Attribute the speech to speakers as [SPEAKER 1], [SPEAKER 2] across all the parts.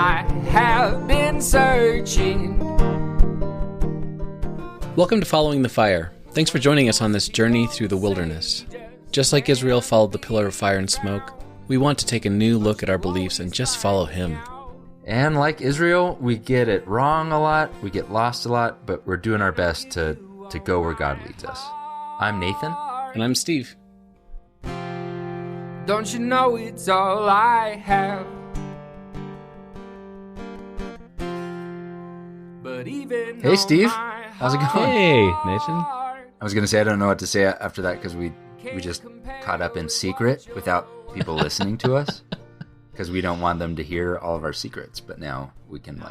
[SPEAKER 1] I have been searching.
[SPEAKER 2] Welcome to Following the Fire. Thanks for joining us on this journey through the wilderness. Just like Israel followed the pillar of fire and smoke, we want to take a new look at our beliefs and just follow him.
[SPEAKER 3] And like Israel, we get it wrong a lot, we get lost a lot, but we're doing our best to go where God leads us. I'm Nathan.
[SPEAKER 2] And I'm Steve.
[SPEAKER 1] Don't you know it's all I have? But even
[SPEAKER 3] Hey, Steve. How's it going?
[SPEAKER 2] Hey, Nathan.
[SPEAKER 3] I was going to say I don't know what to say after that because we just caught up in secret without people listening to us because we don't want them to hear all of our secrets. But now we can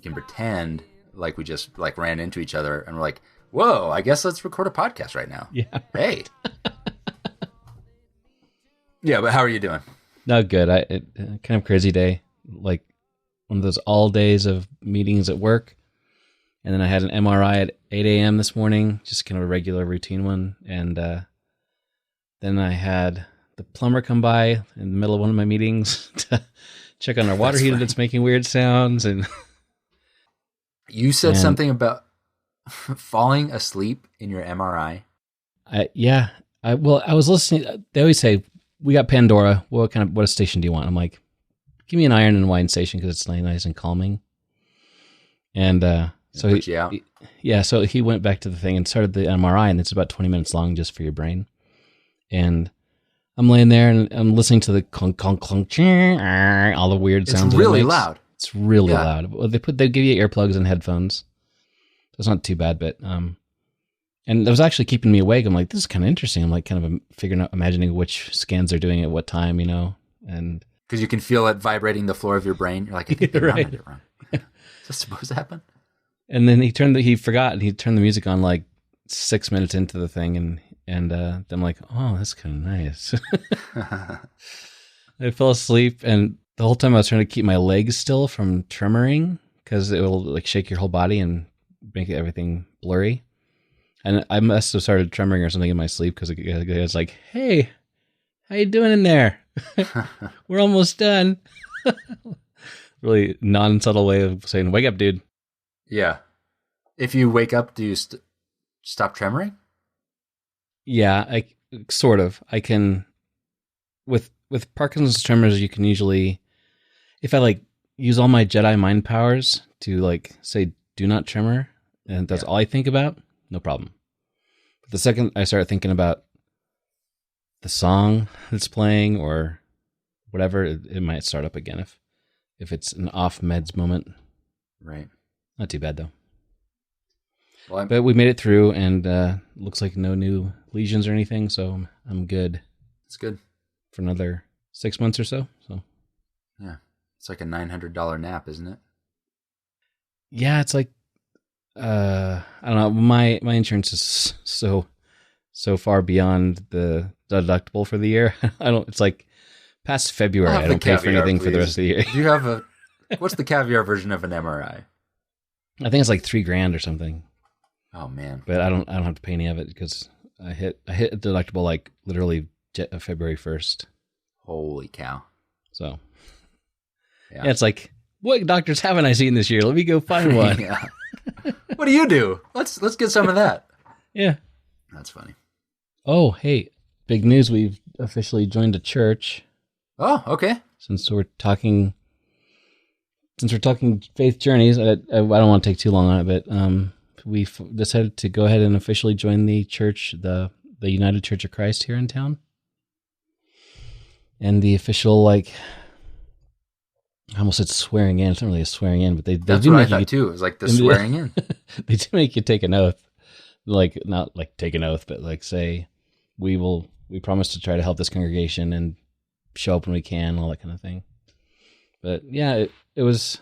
[SPEAKER 3] pretend like we just ran into each other and we're like, whoa, I guess let's record a podcast right now.
[SPEAKER 2] Yeah.
[SPEAKER 3] Hey. Yeah, but how are you doing?
[SPEAKER 2] No, good. Kind of crazy day. Like one of those all days of meetings at work. And then I had an MRI at 8 a.m. this morning, just kind of a regular routine one. And then I had the plumber come by in the middle of one of my meetings to check on our water heater that's making weird sounds. And
[SPEAKER 3] you said something about falling asleep in your MRI.
[SPEAKER 2] I was listening. They always say, we got Pandora. What station do you want? I'm like, give me an iron and wine station because it's nice and calming. And so so he went back to the thing and started the MRI, and it's about 20 minutes long just for your brain. And I'm laying there and I'm listening to the clunk, clunk, clunk, all the weird sounds.
[SPEAKER 3] It's really loud.
[SPEAKER 2] It's really loud. Well, they give you earplugs and headphones. So it's not too bad, but and that was actually keeping me awake. I'm like, this is kind of interesting. I'm like kind of imagining which scans they're doing at what time, and
[SPEAKER 3] because you can feel it vibrating the floor of your brain. You're like, I think they mounted it wrong. Is that supposed to happen?
[SPEAKER 2] And then he forgot and he turned the music on like 6 minutes into the thing, and then I'm like, oh, that's kind of nice. I fell asleep, and the whole time I was trying to keep my legs still from tremoring because it will like shake your whole body and make everything blurry. And I must have started tremoring or something in my sleep because the guy was like, hey, how you doing in there? We're almost done. Really non-subtle way of saying, wake up, dude.
[SPEAKER 3] Yeah. If you wake up, do you stop tremoring?
[SPEAKER 2] Yeah, I can, with Parkinson's tremors, you can usually, if I use all my Jedi mind powers to say, do not tremor, and that's all I think about, no problem. But the second I start thinking about the song that's playing or whatever, it might start up again if it's an off meds moment.
[SPEAKER 3] Right.
[SPEAKER 2] Not too bad though.
[SPEAKER 3] Well,
[SPEAKER 2] but we made it through, and looks like no new lesions or anything, so I'm good.
[SPEAKER 3] It's good
[SPEAKER 2] for another 6 months or so. So
[SPEAKER 3] yeah, it's like a $900 nap, isn't it?
[SPEAKER 2] Yeah, it's like I don't know. My insurance is so far beyond the deductible for the year. It's like past February. I don't pay for anything for the rest of the year.
[SPEAKER 3] Do you have what's the caviar version of an MRI?
[SPEAKER 2] I think it's like $3,000 or something.
[SPEAKER 3] Oh man!
[SPEAKER 2] But I don't have to pay any of it because I hit a deductible like literally February 1st.
[SPEAKER 3] Holy cow!
[SPEAKER 2] So yeah, it's like, what doctors haven't I seen this year? Let me go find one.
[SPEAKER 3] Yeah. What do you do? Let's get some of that.
[SPEAKER 2] Yeah,
[SPEAKER 3] that's funny.
[SPEAKER 2] Oh, hey, big news! We've officially joined a church.
[SPEAKER 3] Oh, okay.
[SPEAKER 2] Since we're talking faith journeys, I don't want to take too long on it, but we've decided to go ahead and officially join the church, the United Church of Christ here in town. And the official, I almost said swearing in. It's not really a swearing in, but they
[SPEAKER 3] That's
[SPEAKER 2] do
[SPEAKER 3] what
[SPEAKER 2] make
[SPEAKER 3] I thought
[SPEAKER 2] you,
[SPEAKER 3] too. It was like the swearing in.
[SPEAKER 2] They do make you take an oath. Not like take an oath, but say, we promise to try to help this congregation and show up when we can, all that kind of thing. But yeah, it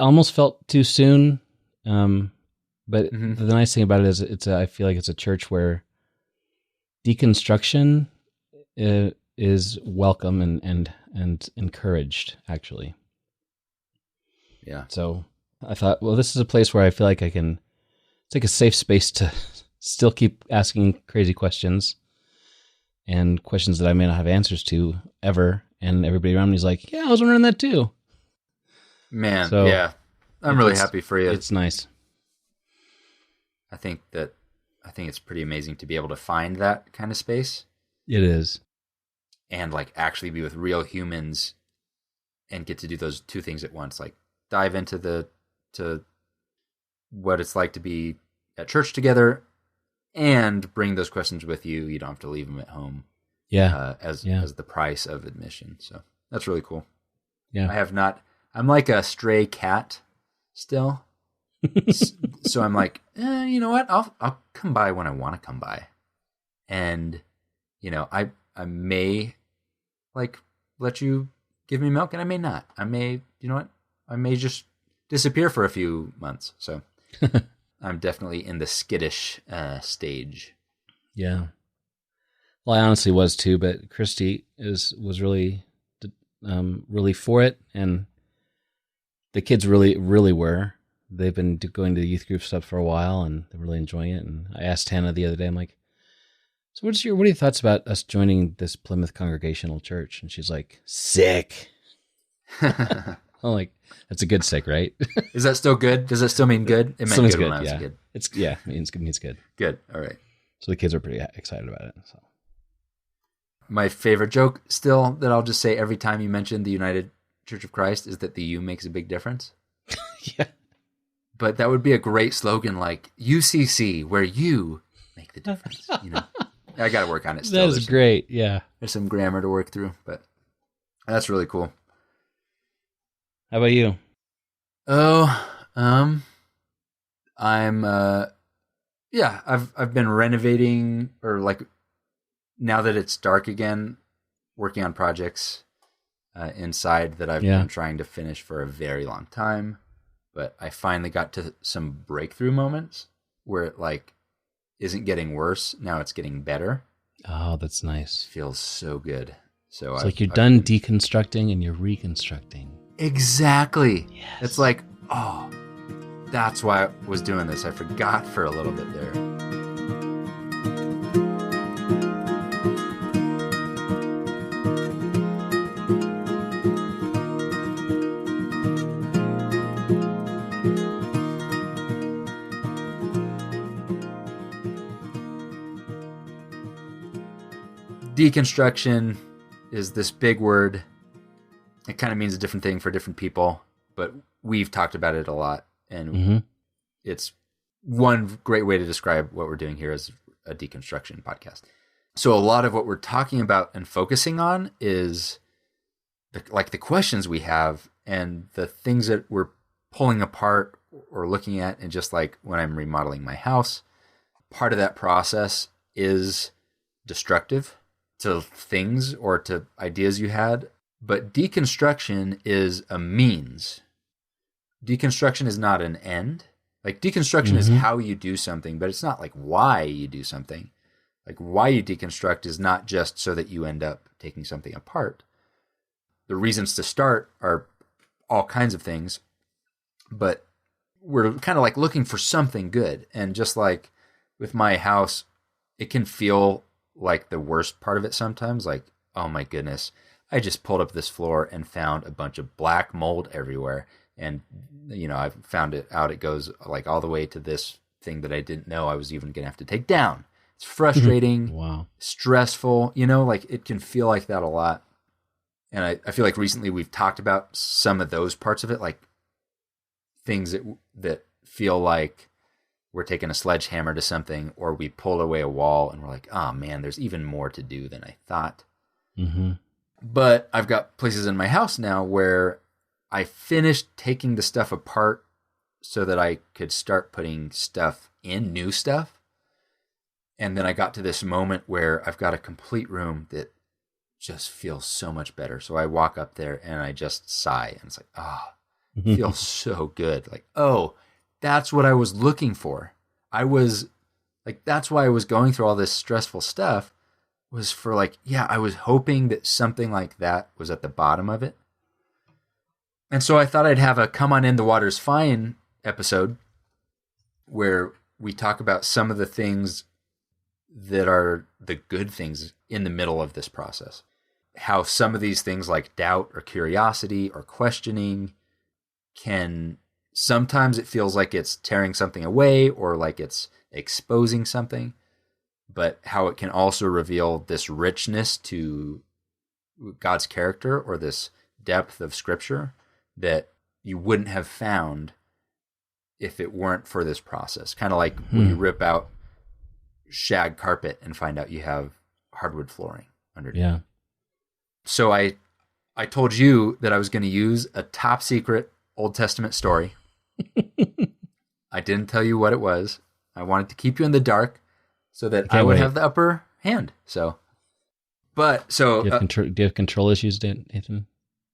[SPEAKER 2] almost felt too soon. But the nice thing about it is I feel like it's a church where deconstruction is welcome and encouraged, actually.
[SPEAKER 3] Yeah.
[SPEAKER 2] So I thought, well, this is a place where I feel like it's like a safe space to still keep asking crazy questions and questions that I may not have answers to ever, And everybody around me is like, yeah, I was wondering that too.
[SPEAKER 3] Man,
[SPEAKER 2] So,
[SPEAKER 3] yeah. I'm really happy for you.
[SPEAKER 2] It's nice.
[SPEAKER 3] I think it's pretty amazing to be able to find that kind of space.
[SPEAKER 2] It is.
[SPEAKER 3] And like actually be with real humans and get to do those two things at once. Like dive into to what it's like to be at church together and bring those questions with you. You don't have to leave them at home.
[SPEAKER 2] Yeah.
[SPEAKER 3] As the price of admission. So that's really cool.
[SPEAKER 2] Yeah.
[SPEAKER 3] I'm like a stray cat still. So I'm like, you know what? I'll come by when I want to come by. And, you know, I may like let you give me milk and I may not. I may, you know what? I may just disappear for a few months. So I'm definitely in the skittish stage.
[SPEAKER 2] Yeah. Well, I honestly was too, but Christy was really for it, and the kids really were. They've been going to the youth group stuff for a while, and they're really enjoying it. And I asked Hannah the other day, I'm like, so what are your thoughts about us joining this Plymouth Congregational Church? And she's like, sick. I'm like, that's a good sick, right?
[SPEAKER 3] Is that still good? Does that still mean good? It meant good when I was a kid.
[SPEAKER 2] Means good.
[SPEAKER 3] Good. All right.
[SPEAKER 2] So the kids are pretty excited about it. So
[SPEAKER 3] my favorite joke still that I'll just say every time you mention the United Church of Christ is that the U makes a big difference.
[SPEAKER 2] Yeah.
[SPEAKER 3] But that would be a great slogan, like UCC, where you make the difference. You know, I got to work on it still.
[SPEAKER 2] That is great. Yeah.
[SPEAKER 3] There's some grammar to work through, but that's really cool.
[SPEAKER 2] How about you?
[SPEAKER 3] Oh, I've been renovating, or like now that it's dark again, working on projects inside that I've been trying to finish for a very long time. But I finally got to some breakthrough moments where it like isn't getting worse. Now it's getting better.
[SPEAKER 2] Oh, that's nice.
[SPEAKER 3] Feels so good. So
[SPEAKER 2] it's like you're done deconstructing and you're reconstructing.
[SPEAKER 3] Exactly.
[SPEAKER 2] Yes.
[SPEAKER 3] It's like, oh, that's why I was doing this. I forgot for a little bit there. Deconstruction is this big word. It kind of means a different thing for different people, but we've talked about it a lot, and it's one great way to describe what we're doing here as a deconstruction podcast. So a lot of what we're talking about and focusing on is the questions we have and the things that we're pulling apart or looking at. And just like when I'm remodeling my house, part of that process is destructive to things or to ideas you had. But deconstruction is a means. Deconstruction is not an end. Like deconstruction is how you do something, but it's not like why you do something. Like why you deconstruct is not just so that you end up taking something apart. The reasons to start are all kinds of things, but we're kind of like looking for something good. And just like with my house, it can feel like the worst part of it sometimes. Like, oh my goodness, I just pulled up this floor and found a bunch of black mold everywhere. And, you know, I found it out. It goes like all the way to this thing that I didn't know I was even going to have to take down. It's frustrating,
[SPEAKER 2] wow,
[SPEAKER 3] stressful, you know, like it can feel like that a lot. And I feel like recently we've talked about some of those parts of it, like things that feel like we're taking a sledgehammer to something, or we pulled away a wall and we're like, oh man, there's even more to do than I thought. But I've got places in my house now where I finished taking the stuff apart so that I could start putting stuff in, new stuff. And then I got to this moment where I've got a complete room that just feels so much better. So I walk up there and I just sigh. And it's like, it feels so good. Like, oh, that's what I was looking for. I was like, that's why I was going through all this stressful stuff, was for like, yeah, I was hoping that something like that was at the bottom of it. And so I thought I'd have a Come On In, the Water's Fine episode where we talk about some of the things that are the good things in the middle of this process. how some of these things like doubt or curiosity or questioning can sometimes it feels like it's tearing something away or like it's exposing something, but how it can also reveal this richness to God's character or this depth of scripture that you wouldn't have found if it weren't for this process. Kind of like when you rip out shag carpet and find out you have hardwood flooring underneath.
[SPEAKER 2] Yeah.
[SPEAKER 3] So I told you that I was going to use a top secret Old Testament story. I didn't tell you what it was. I wanted to keep you in the dark so that I would have the upper hand. So, but so
[SPEAKER 2] do you have control issues, Nathan?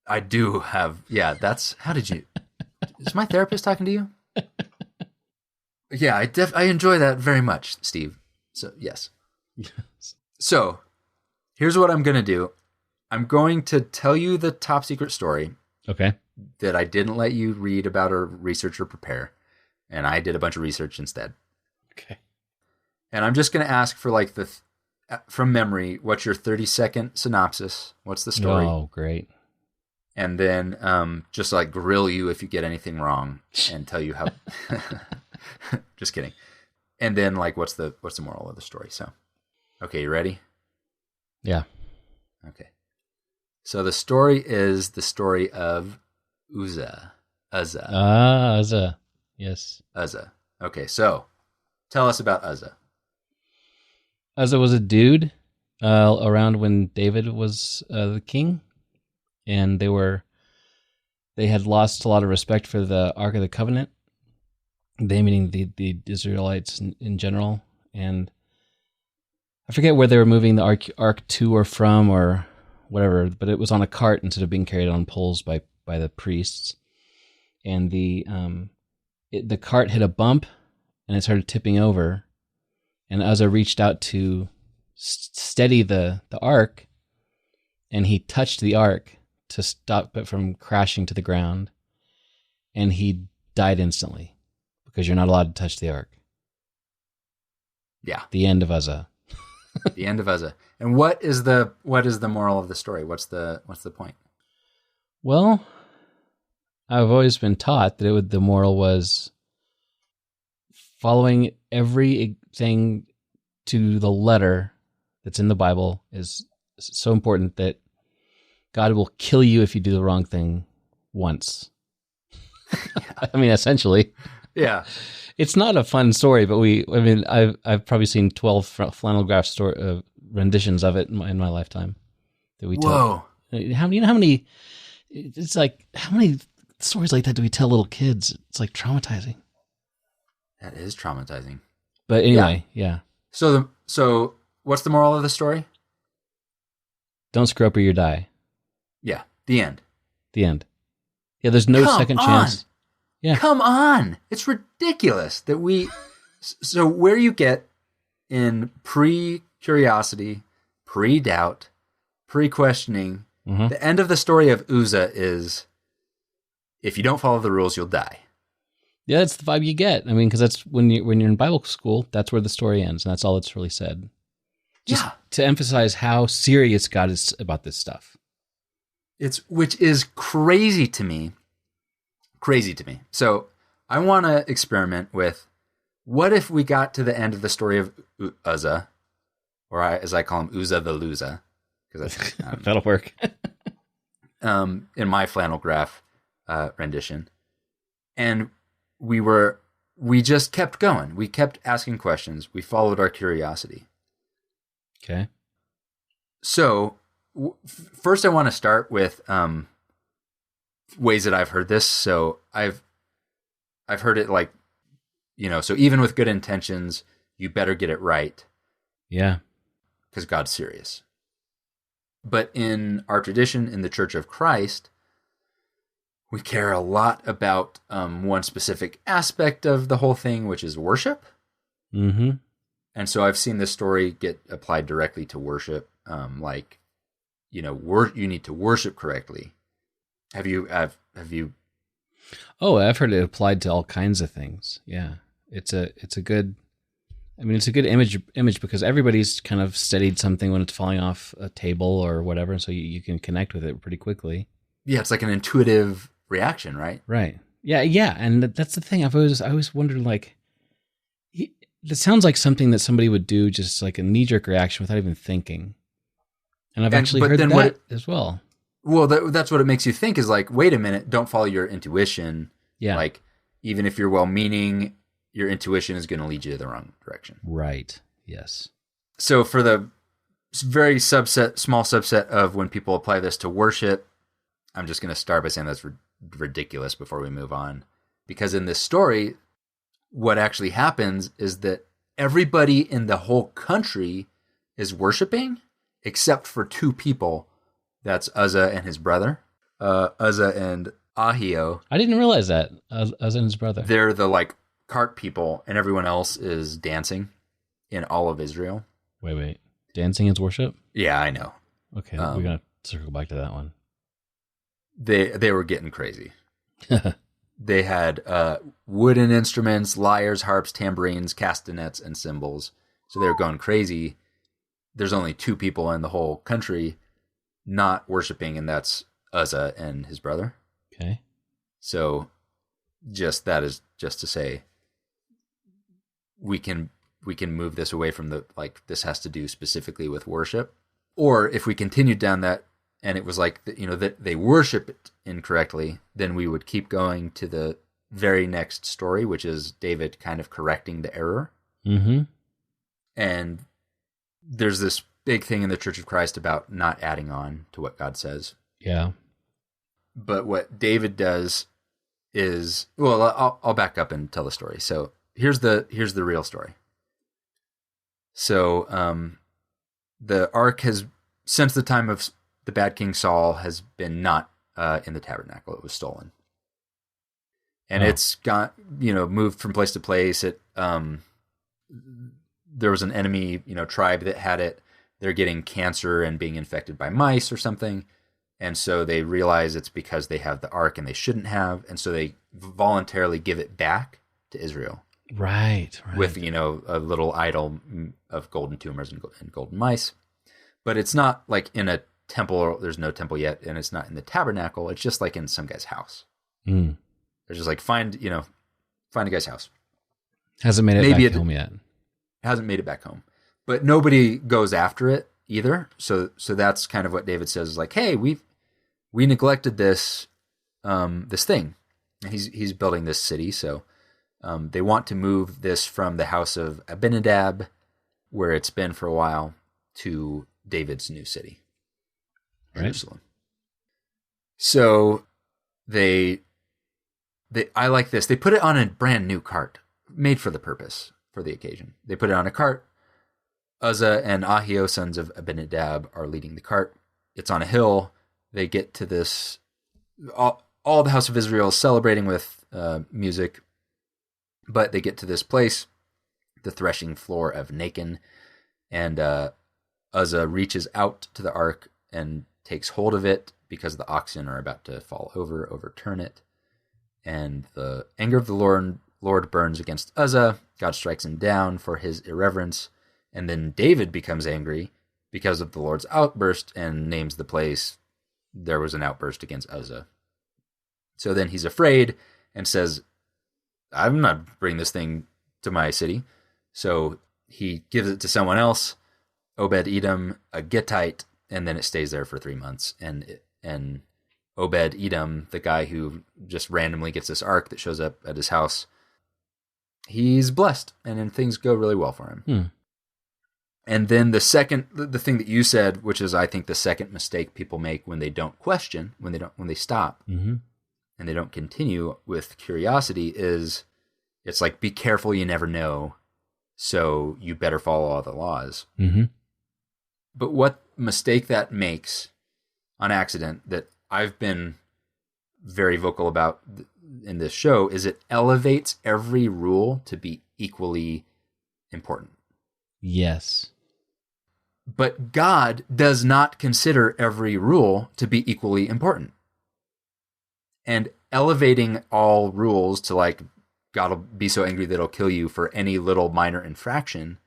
[SPEAKER 3] I do have. Yeah, that's how did you? Is my therapist talking to you? Yeah, I enjoy that very much, Steve. So yes. So here's what I'm going to do. I'm going to tell you the top secret story.
[SPEAKER 2] Okay.
[SPEAKER 3] That I didn't let you read about or research or prepare. And I did a bunch of research instead.
[SPEAKER 2] Okay.
[SPEAKER 3] And I'm just going to ask for like from memory, what's your 30-second synopsis? What's the story?
[SPEAKER 2] Oh, great.
[SPEAKER 3] And then just like grill you if you get anything wrong and tell you how. Just kidding. And then like, what's the moral of the story? So, okay, you ready?
[SPEAKER 2] Yeah.
[SPEAKER 3] Okay. So the story is the story of Uzzah.
[SPEAKER 2] Ah, Uzzah. Yes.
[SPEAKER 3] Uzzah. Okay, so tell us about Uzzah.
[SPEAKER 2] Uzzah was a dude around when David was the king, and they had lost a lot of respect for the Ark of the Covenant. They meaning the Israelites in general, and I forget where they were moving the ark to or from or whatever, but it was on a cart instead of being carried on poles by the priests. And the cart hit a bump and it started tipping over. And Uzzah reached out to steady the ark, and he touched the ark to stop it from crashing to the ground. And he died instantly because you're not allowed to touch the ark.
[SPEAKER 3] Yeah.
[SPEAKER 2] The end of Uzzah.
[SPEAKER 3] The end of Uzzah. And what is the moral of the story? What's the point?
[SPEAKER 2] Well, I've always been taught that the moral was following everything to the letter that's in the Bible is so important that God will kill you if you do the wrong thing once. I mean, essentially.
[SPEAKER 3] Yeah.
[SPEAKER 2] It's not a fun story, but I've probably seen 12 flannel graph renditions of it in my lifetime that we tell.
[SPEAKER 3] Whoa.
[SPEAKER 2] How many it's like, how many stories like that do we tell little kids? It's like traumatizing.
[SPEAKER 3] That is traumatizing.
[SPEAKER 2] But anyway, yeah.
[SPEAKER 3] So what's the moral of the story?
[SPEAKER 2] Don't screw up or you die.
[SPEAKER 3] Yeah. The end.
[SPEAKER 2] The end. Yeah, there's no second chance. Yeah.
[SPEAKER 3] Come on. It's ridiculous that so where you get in pre-curiosity, pre-doubt, pre-questioning, the end of the story of Uzzah is, if you don't follow the rules, you'll die.
[SPEAKER 2] Yeah, that's the vibe you get. I mean, because that's when you're in Bible school, that's where the story ends, and that's all that's really said. Just to emphasize how serious God is about this stuff.
[SPEAKER 3] Which is crazy to me. Crazy to me. So I want to experiment with, what if we got to the end of the story of Uzzah, or as I call him, Uzzah the Loser, because that's
[SPEAKER 2] that'll work.
[SPEAKER 3] In my flannel graph rendition, and we just kept going. We kept asking questions. We followed our curiosity.
[SPEAKER 2] Okay.
[SPEAKER 3] So first, I want to start with ways that I've heard this. So I've heard it like, so even with good intentions, you better get it right.
[SPEAKER 2] Yeah.
[SPEAKER 3] Because God's serious. But in our tradition, in the Church of Christ, we care a lot about one specific aspect of the whole thing, which is worship.
[SPEAKER 2] Mm-hmm.
[SPEAKER 3] And so I've seen this story get applied directly to worship. You need to worship correctly. Have you?
[SPEAKER 2] Oh, I've heard it applied to all kinds of things. Yeah, it's a good. I mean, it's a good image because everybody's kind of studied something when it's falling off a table or whatever, so you can connect with it pretty quickly.
[SPEAKER 3] Yeah, it's like an intuitive reaction, right?
[SPEAKER 2] Right. Yeah, and that's the thing. I always wondered, like, it sounds like something that somebody would do, just like a knee-jerk reaction without even thinking. And I've actually heard that as well.
[SPEAKER 3] Well, that's what it makes you think is like, wait a minute, don't follow your intuition.
[SPEAKER 2] Yeah.
[SPEAKER 3] Like, even if you're well-meaning, your intuition is going to lead you the wrong direction.
[SPEAKER 2] Right. Yes.
[SPEAKER 3] So for the very small subset of when people apply this to worship, I'm just going to start by saying that's ridiculous before we move on. Because in this story, what actually happens is that everybody in the whole country is worshiping except for two people. That's Uzzah and his brother. Uzzah and Ahio.
[SPEAKER 2] I didn't realize that. Uzzah and his brother.
[SPEAKER 3] They're the like cart people, and everyone else is dancing in all of Israel.
[SPEAKER 2] Wait. Dancing is worship?
[SPEAKER 3] Yeah, I know.
[SPEAKER 2] Okay, we're going to circle back to that one.
[SPEAKER 3] They were getting crazy. They had wooden instruments, lyres, harps, tambourines, castanets, and cymbals. So they were going crazy. There's only two people in the whole country not worshiping, and that's Uzzah and his brother.
[SPEAKER 2] Okay.
[SPEAKER 3] So that is just to say we can move this away from the, like, this has to do specifically with worship. Or if we continued down that and it was like, that they worship it incorrectly, then we would keep going to the very next story, which is David kind of correcting the error.
[SPEAKER 2] Mm-hmm.
[SPEAKER 3] And there's this big thing in the Church of Christ about not adding on to what God says.
[SPEAKER 2] Yeah.
[SPEAKER 3] But what David does is, well, I'll back up and tell the story. So here's the real story. So the ark has, since the time of the bad King Saul, has been not in the tabernacle. It was stolen. And it's got, moved from place to place. It there was an enemy, tribe that had it. They're getting cancer and being infected by mice or something. And so they realize it's because they have the ark and they shouldn't have. And so they voluntarily give it back to Israel.
[SPEAKER 2] Right.
[SPEAKER 3] With, a little idol of golden tumors and golden mice. But it's not like in a temple, or there's no temple yet, and it's not in the tabernacle. It's just like in some guy's house.
[SPEAKER 2] Mm.
[SPEAKER 3] They're just like, find a guy's house.
[SPEAKER 2] Hasn't made it back home yet.
[SPEAKER 3] Hasn't made it back home. But nobody goes after it either. So that's kind of what David says is like, hey, we neglected this thing. And he's building this city, so they want to move this from the house of Abinadab, where it's been for a while, to David's new city, Jerusalem. So I like this. They put it on a brand new cart, made for the purpose, for the occasion. They put it on a cart. Uzzah and Ahio, sons of Abinadab, are leading the cart. It's on a hill. They get to this. All the house of Israel is celebrating with music, but they get to this place, the threshing floor of Nacon, and Uzzah reaches out to the ark and takes hold of it because the oxen are about to fall over, overturn it. And the anger of the Lord burns against Uzzah. God strikes him down for his irreverence. And then David becomes angry because of the Lord's outburst and names the place, there was an outburst against Uzzah. So then he's afraid and says, I'm not bringing this thing to my city. So he gives it to someone else, Obed-Edom, a Gittite, and then it stays there for 3 months. And Obed-Edom, the guy who just randomly gets this ark that shows up at his house, he's blessed, and then things go really well for him. And then the thing that you said, which is I think the second mistake people make when they don't question, when they stop,
[SPEAKER 2] mm-hmm.
[SPEAKER 3] and they don't continue with curiosity, is it's like, be careful, you never know, so you better follow all the laws.
[SPEAKER 2] Mm-hmm.
[SPEAKER 3] But what mistake that makes on accident, that I've been very vocal about in this show, is it elevates every rule to be equally important.
[SPEAKER 2] Yes.
[SPEAKER 3] But God does not consider every rule to be equally important. And elevating all rules to like God will be so angry that he'll kill you for any little minor infraction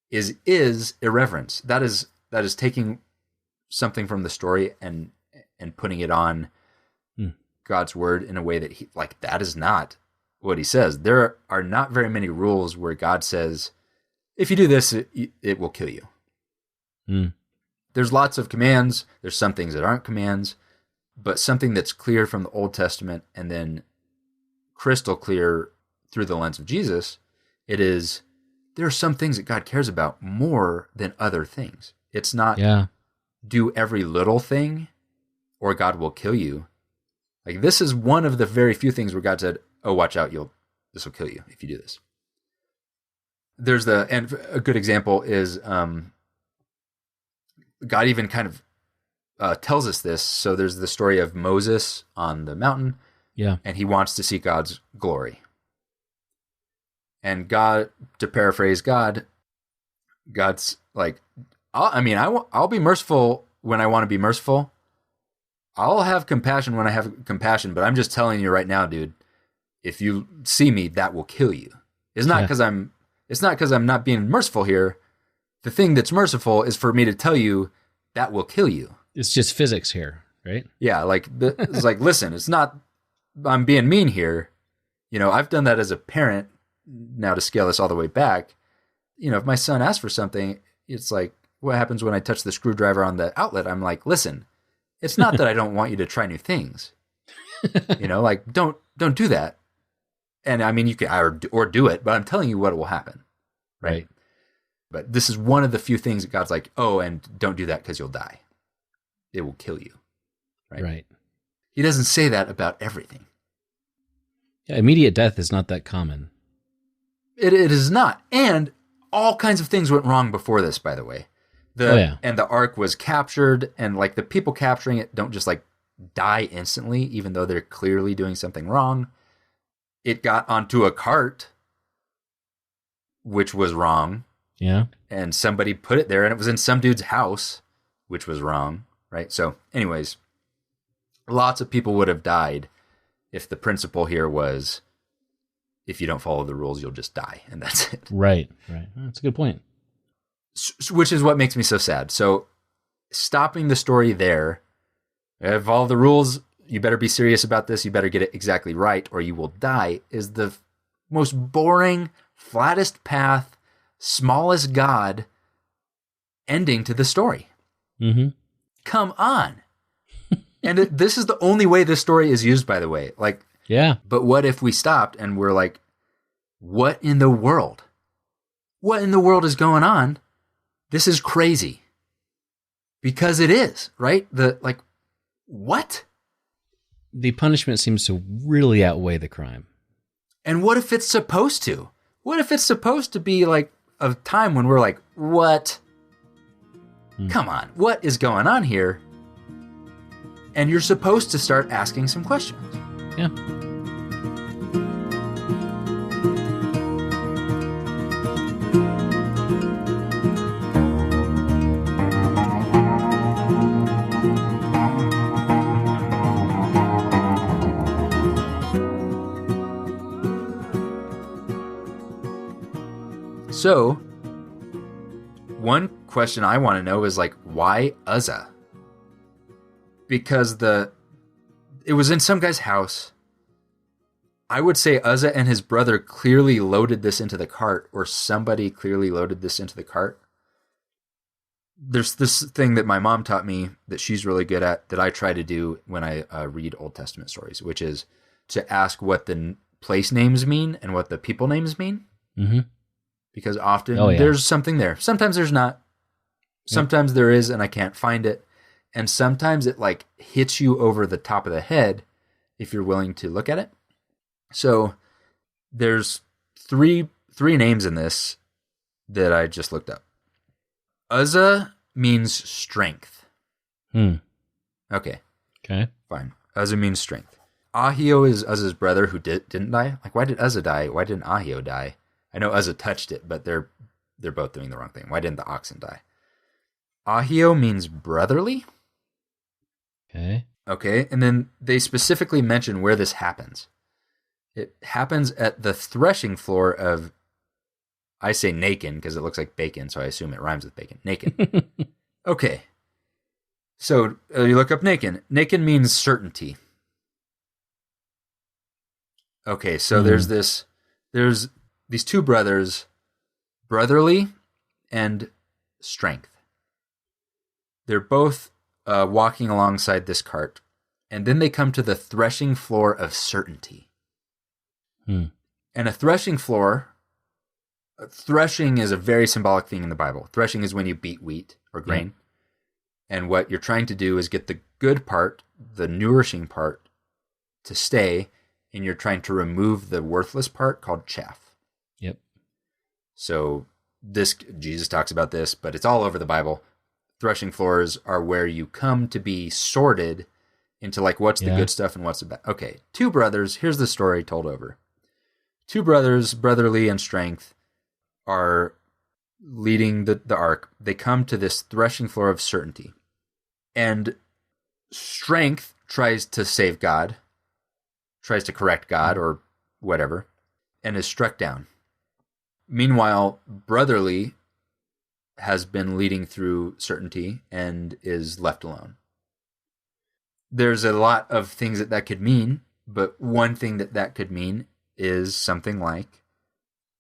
[SPEAKER 3] is irreverence. That is taking something from the story and putting it on God's word in a way that that is not what he says. There are not very many rules where God says, if you do this, it will kill you. There's lots of commands. There's some things that aren't commands, but something that's clear from the Old Testament and then crystal clear through the lens of Jesus, there are some things that God cares about more than other things. It's not do every little thing or God will kill you. Like, this is one of the very few things where God said, oh, watch out, this will kill you if you do this. And a good example is God even kind of tells us this. So there's the story of Moses on the mountain, and he wants to see God's glory. And God, to paraphrase God's like, I'll be merciful when I want to be merciful. I'll have compassion when I have compassion, but I'm just telling you right now, dude, if you see me, that will kill you. It's not because I'm not being merciful here. The thing that's merciful is for me to tell you that will kill you.
[SPEAKER 2] It's just physics here, right?
[SPEAKER 3] Yeah, it's like, listen, it's not, I'm being mean here. I've done that as a parent. Now to scale this all the way back, if my son asks for something, it's like, what happens when I touch the screwdriver on the outlet? I'm like, listen, it's not that I don't want you to try new things. Don't do that. And I mean, you can or do it, but I'm telling you what will happen. Right. But this is one of the few things that God's like, oh, and don't do that because you'll die. It will kill you. Right. He doesn't say that about everything.
[SPEAKER 2] Yeah, immediate death is not that common.
[SPEAKER 3] It is not. And all kinds of things went wrong before this, by the way. And the ark was captured, and like the people capturing it don't just like die instantly, even though they're clearly doing something wrong. It got onto a cart, which was wrong.
[SPEAKER 2] Yeah.
[SPEAKER 3] And somebody put it there, and it was in some dude's house, which was wrong. Right. So anyways, lots of people would have died if the principle here was, if you don't follow the rules, you'll just die. And that's it.
[SPEAKER 2] Right. That's a good point.
[SPEAKER 3] Which is what makes me so sad. So stopping the story there, if all the rules, you better be serious about this, you better get it exactly right, or you will die, is the most boring, flattest path, smallest God ending to the story.
[SPEAKER 2] Mm-hmm.
[SPEAKER 3] Come on. And this is the only way this story is used, by the way. Like,
[SPEAKER 2] yeah.
[SPEAKER 3] But what if we stopped and we're like, what in the world? What in the world is going on? This is crazy. Because it is, right? What?
[SPEAKER 2] The punishment seems to really outweigh the crime.
[SPEAKER 3] And what if it's supposed to? What if it's supposed to be like a time when we're like, what? Come on, what is going on here? And you're supposed to start asking some questions.
[SPEAKER 2] Yeah.
[SPEAKER 3] So, one question I want to know is like, why Uzzah? Because it was in some guy's house. I would say Uzzah and his brother clearly loaded this into the cart, or somebody clearly loaded this into the cart. There's this thing that my mom taught me that she's really good at, that I try to do when I read Old Testament stories, which is to ask what the place names mean and what the people names mean.
[SPEAKER 2] Mm-hmm.
[SPEAKER 3] Because often there's something there. Sometimes there's not. Sometimes there is, and I can't find it. And sometimes it like hits you over the top of the head if you're willing to look at it. So there's three names in this that I just looked up. Uzzah means strength. Okay. Fine. Uzzah means strength. Ahio is Uzzah's brother who didn't die. Like, why did Uzzah die? Why didn't Ahio die? I know Uzzah touched it, but they're both doing the wrong thing. Why didn't the oxen die? Ahio means brotherly. Okay. And then they specifically mention where this happens. It happens at the threshing floor of, I say Nacon because it looks like bacon, so I assume it rhymes with bacon. Nacon. Okay. So you look up Nacon. Nacon means certainty. Okay, so there's these two brothers, brotherly and strength. They're both walking alongside this cart, and then they come to the threshing floor of certainty. And a threshing floor, threshing is a very symbolic thing in the Bible. Threshing is when you beat wheat or grain. And what you're trying to do is get the good part, the nourishing part, to stay, and you're trying to remove the worthless part called chaff.
[SPEAKER 2] Yep.
[SPEAKER 3] So Jesus talks about this, but it's all over the Bible. Threshing floors are where you come to be sorted into like what's the good stuff and what's the bad. Okay, two brothers, here's the story told over. Two brothers, brotherly and strength, are leading the ark. They come to this threshing floor of certainty. And strength tries to save God, tries to correct God or whatever, and is struck down. Meanwhile, brotherly has been leading through certainty and is left alone. There's a lot of things that could mean, but one thing that could mean is something like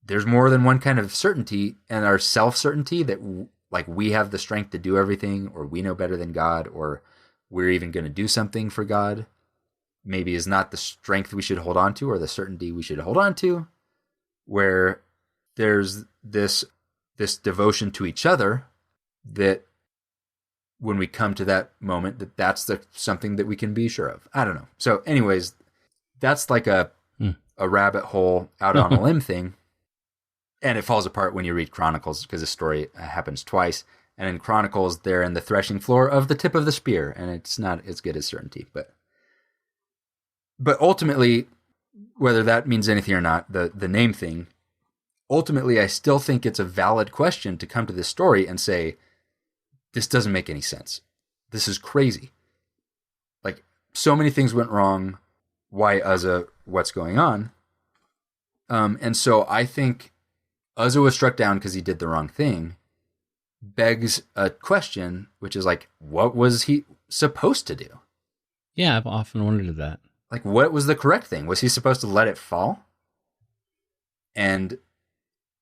[SPEAKER 3] there's more than one kind of certainty, and our self-certainty that like we have the strength to do everything, or we know better than God, or we're even going to do something for God, maybe is not the strength we should hold on to or the certainty we should hold on to, where there's this devotion to each other that when we come to that moment, that's something that we can be sure of. I don't know. So anyways, that's like a rabbit hole out on a limb thing. And it falls apart when you read Chronicles because the story happens twice. And in Chronicles, they're in the threshing floor of the tip of the spear, and it's not as good as certainty. But ultimately, whether that means anything or not, the name thing, ultimately, I still think it's a valid question to come to this story and say, this doesn't make any sense. This is crazy. Like, so many things went wrong. Why Uzzah? What's going on? And so I think Uzzah was struck down because he did the wrong thing, begs a question, which is like, what was he supposed to do?
[SPEAKER 2] Yeah, I've often wondered that.
[SPEAKER 3] Like, what was the correct thing? Was he supposed to let it fall? And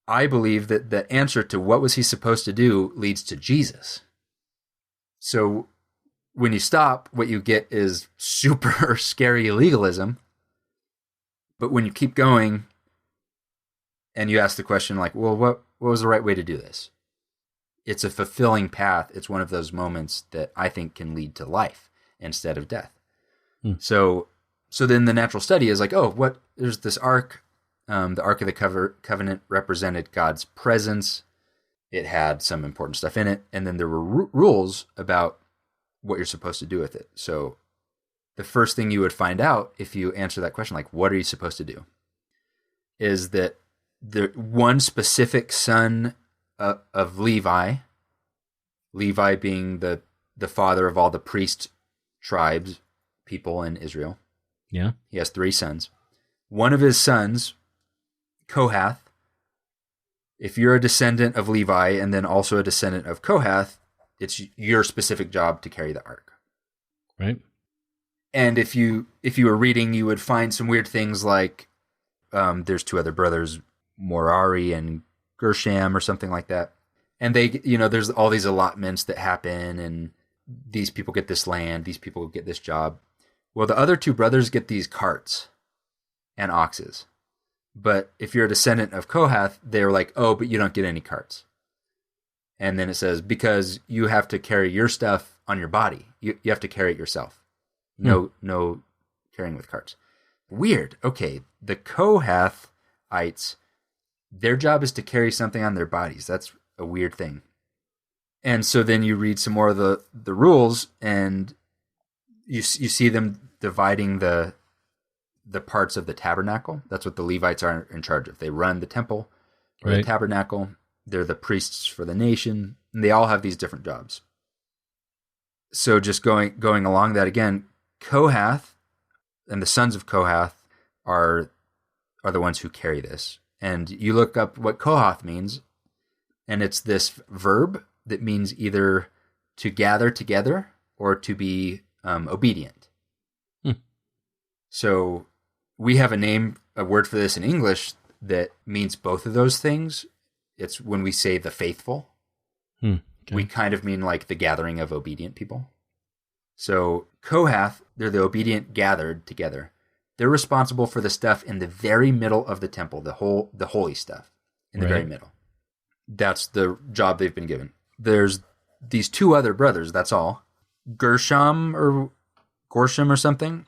[SPEAKER 3] I believe that the answer to what was he supposed to do leads to Jesus. So when you stop, what you get is super scary legalism. But when you keep going and you ask the question like, well, what was the right way to do this? It's a fulfilling path. It's one of those moments that I think can lead to life instead of death. So then the natural study is like, there's this ark. The Ark of the Covenant represented God's presence. It had some important stuff in it. And then there were rules about what you're supposed to do with it. So the first thing you would find out if you answer that question, like, what are you supposed to do? Is that the one specific son of Levi being the father of all the priest tribes, people in Israel.
[SPEAKER 2] Yeah.
[SPEAKER 3] He has 3 sons. One of his sons, Kohath, if you're a descendant of Levi and then also a descendant of Kohath, it's your specific job to carry the ark.
[SPEAKER 2] Right.
[SPEAKER 3] And if you were reading, you would find some weird things like there's 2 other brothers, Merari and Gershom or something like that. And they, there's all these allotments that happen, and these people get this land, these people get this job. Well, the other 2 brothers get these carts and oxes. But if you're a descendant of Kohath, they're like, oh, but you don't get any carts. And then it says, because you have to carry your stuff on your body. You have to carry it yourself. No carrying with carts. Weird. Okay, the Kohathites, their job is to carry something on their bodies. That's a weird thing. And so then you read some more of the rules, and you see them dividing the parts of the tabernacle. That's what the Levites are in charge of. They run the temple or the tabernacle. They're the priests for the nation. And they all have these different jobs. So just going along that again, Kohath and the sons of Kohath are are the ones who carry this. And you look up what Kohath means, and it's this verb that means either to gather together or to be obedient. So we have a word for this in English that means both of those things. It's when we say the faithful, we kind of mean like the gathering of obedient people. So Kohath, they're the obedient gathered together. They're responsible for the stuff in the very middle of the temple, the holy stuff in the very middle. That's the job they've been given. There's these two other brothers, that's all. Gershom or something.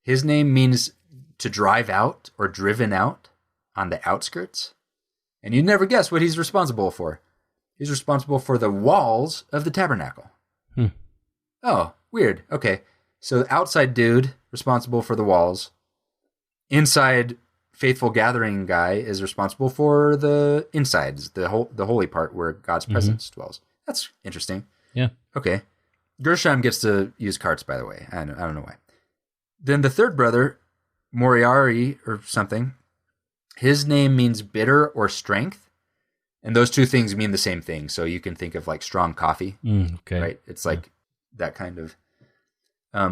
[SPEAKER 3] His name means to drive out or driven out on the outskirts. And you'd never guess what he's responsible for. He's responsible for the walls of the tabernacle. Oh, weird. Okay. So the outside dude responsible for the walls. Inside faithful gathering guy is responsible for the insides, the holy part where God's presence dwells. That's interesting.
[SPEAKER 2] Yeah.
[SPEAKER 3] Okay. Gershom gets to use carts, by the way. I don't know why. Then the third brother, Moriari or something, his name means bitter or strength. And those two things mean the same thing. So you can think of like strong coffee.
[SPEAKER 2] Okay.
[SPEAKER 3] Right? It's like that kind of.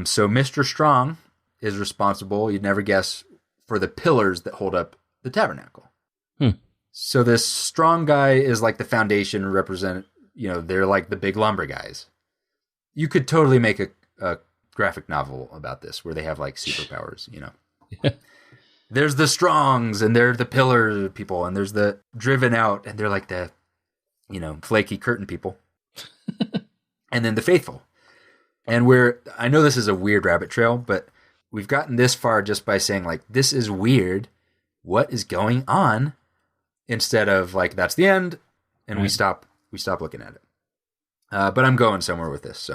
[SPEAKER 3] So Mr. Strong is responsible, you'd never guess, for the pillars that hold up the tabernacle. So this strong guy is like the foundation they're like the big lumber guys. You could totally make a graphic novel about this where they have like superpowers,
[SPEAKER 2] Yeah.
[SPEAKER 3] There's the Strongs and they're the pillar people, and there's the driven out and they're like the, flaky curtain people. And then the faithful. And I know this is a weird rabbit trail, but we've gotten this far just by saying like, this is weird. What is going on? Instead of like, that's the end. And we stop looking at it. But I'm going somewhere with this.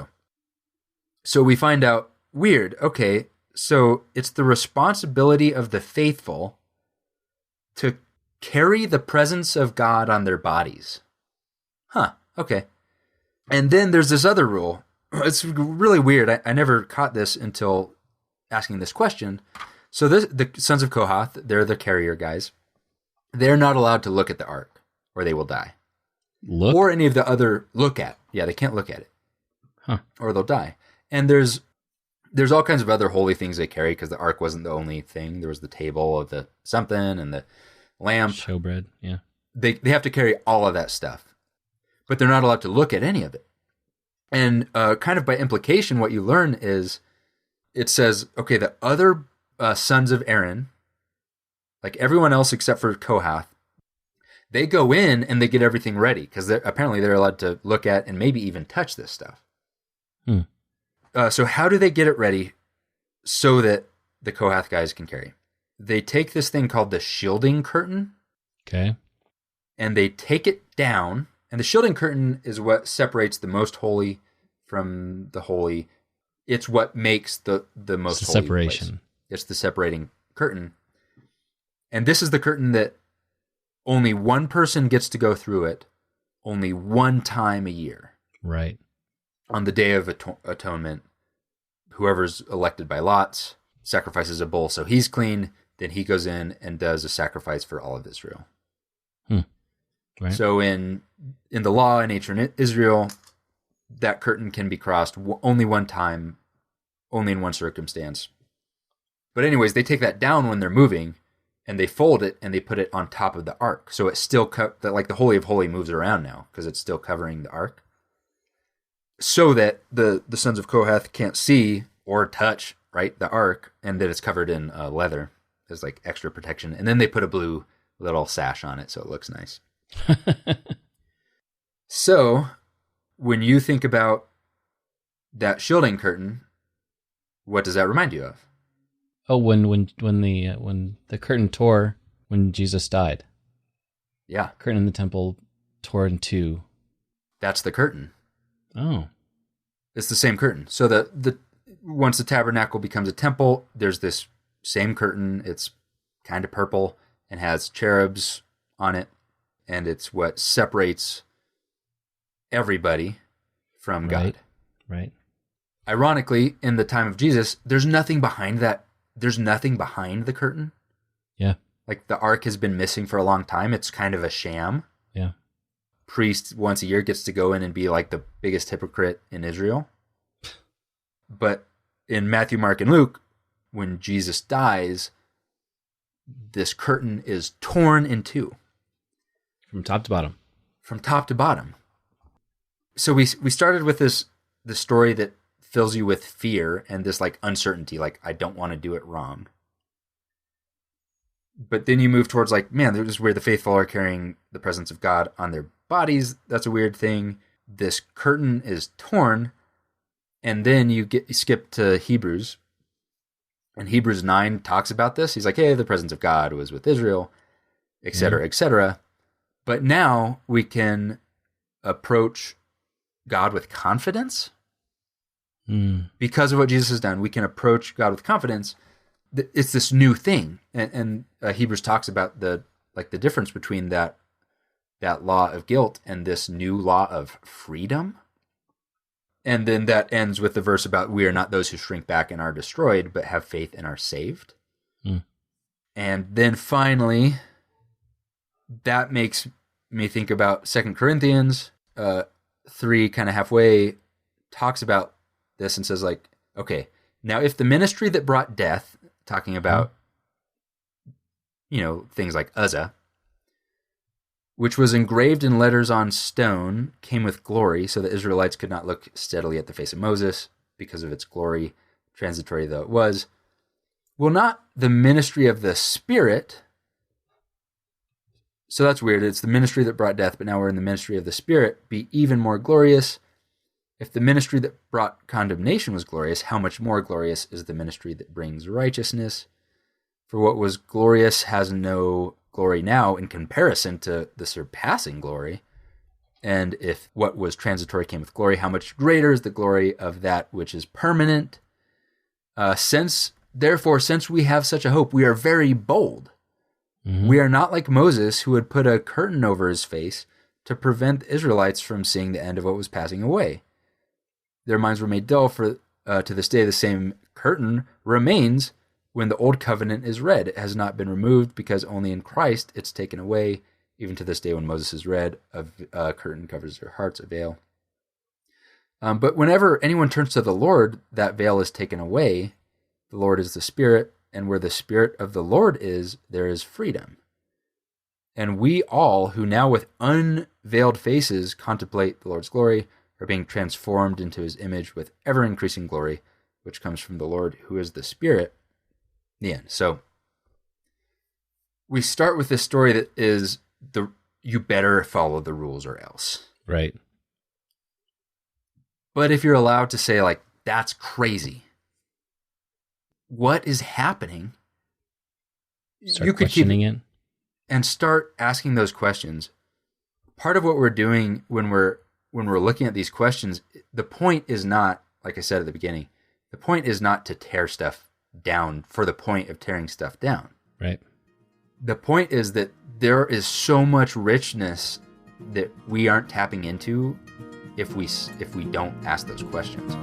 [SPEAKER 3] So we find out, weird. Okay. So it's the responsibility of the faithful to carry the presence of God on their bodies. Okay. And then there's this other rule. It's really weird. I never caught this until asking this question. So the sons of Kohath, they're the carrier guys. They're not allowed to look at the ark or they will die. Or any of the other look at. Yeah, they can't look at it. Or they'll die. And there's all kinds of other holy things they carry because the ark wasn't the only thing. There was the table of the something and the lamp.
[SPEAKER 2] Showbread, yeah.
[SPEAKER 3] They have to carry all of that stuff. But they're not allowed to look at any of it. And kind of by implication, what you learn is it says, okay, the other sons of Aaron, like everyone else except for Kohath, they go in and they get everything ready because apparently they're allowed to look at and maybe even touch this stuff. So how do they get it ready so that the Kohath guys can carry? They take this thing called the shielding curtain.
[SPEAKER 2] Okay.
[SPEAKER 3] And they take it down. And the shielding curtain is what separates the most holy from the holy. It's what makes the most holy
[SPEAKER 2] separation.
[SPEAKER 3] Place. It's the separating curtain. And this is the curtain that only one person gets to go through it only one time a year.
[SPEAKER 2] Right.
[SPEAKER 3] On the Day of Atonement, whoever's elected by lots sacrifices a bull so he's clean. Then he goes in and does a sacrifice for all of Israel.
[SPEAKER 2] Right.
[SPEAKER 3] So in the law in ancient Israel, that curtain can be crossed only one time, only in one circumstance. But anyways, they take that down when they're moving, and they fold it and they put it on top of the ark. So it's still like the Holy of Holies moves around now because it's still covering the ark. So that the sons of Kohath can't see or touch, right, the ark, and that it's covered in leather as like extra protection. And then they put a blue little sash on it so it looks nice. So when you think about that shielding curtain, what does that remind you of?
[SPEAKER 2] Oh, when the curtain tore when Jesus died.
[SPEAKER 3] Yeah.
[SPEAKER 2] Curtain in the temple tore in two.
[SPEAKER 3] That's the curtain.
[SPEAKER 2] Oh.
[SPEAKER 3] It's the same curtain. So the once the tabernacle becomes a temple, there's this same curtain. It's kind of purple and has cherubs on it. And it's what separates everybody from God.
[SPEAKER 2] Right.
[SPEAKER 3] Ironically, in the time of Jesus, there's nothing behind that. There's nothing behind the curtain.
[SPEAKER 2] Yeah.
[SPEAKER 3] Like the ark has been missing for a long time. It's kind of a sham.
[SPEAKER 2] Yeah.
[SPEAKER 3] Priest once a year gets to go in and be like the biggest hypocrite in Israel. But in Matthew, Mark, and Luke, when Jesus dies, this curtain is torn in two.
[SPEAKER 2] From top to bottom.
[SPEAKER 3] From top to bottom. So we started with the story that fills you with fear and this like uncertainty, like I don't want to do it wrong. But then you move towards like, man, this is where the faithful are carrying the presence of God on their bodies. That's a weird thing. This curtain is torn. And then you skip to Hebrews. And Hebrews 9 talks about this. He's like, hey, the presence of God was with Israel, et cetera, et cetera. But now we can approach God with confidence. Because of what Jesus has done, we can approach God with confidence. It's this new thing. And Hebrews talks about the difference between that law of guilt and this new law of freedom. And then that ends with the verse about we are not those who shrink back and are destroyed, but have faith and are saved. And then finally, that makes me think about 2 Corinthians 3, kind of halfway, talks about this and says like, okay, now if the ministry that brought death, talking about, things like Uzzah, which was engraved in letters on stone, came with glory, so the Israelites could not look steadily at the face of Moses because of its glory, transitory though it was, will not the ministry of the Spirit, so that's weird, it's the ministry that brought death, but now we're in the ministry of the Spirit, be even more glorious? If the ministry that brought condemnation was glorious, how much more glorious is the ministry that brings righteousness? For what was glorious has no glory now in comparison to the surpassing glory. And if what was transitory came with glory, how much greater is the glory of that which is permanent? Since we have such a hope, we are very bold. We are not like Moses, who had put a curtain over his face to prevent the Israelites from seeing the end of what was passing away. Their minds were made dull, for to this day the same curtain remains when the old covenant is read. It has not been removed, because only in Christ it's taken away. Even to this day when Moses is read, a curtain covers their hearts, a veil. But whenever anyone turns to the Lord, that veil is taken away. The Lord is the Spirit, and where the Spirit of the Lord is, there is freedom. And we all, who now with unveiled faces contemplate the Lord's glory, are being transformed into his image with ever-increasing glory, which comes from the Lord, who is the Spirit. The end. So we start with this story that is you better follow the rules or else.
[SPEAKER 2] Right.
[SPEAKER 3] But if you're allowed to say, like, that's crazy, what is happening?
[SPEAKER 2] Start questioning it.
[SPEAKER 3] And start asking those questions. Part of what we're doing when we're looking at these questions, the point is not, like I said at the beginning, the point is not to tear stuff down for the point of tearing stuff down.
[SPEAKER 2] Right.
[SPEAKER 3] The point is that there is so much richness that we aren't tapping into if we don't ask those questions.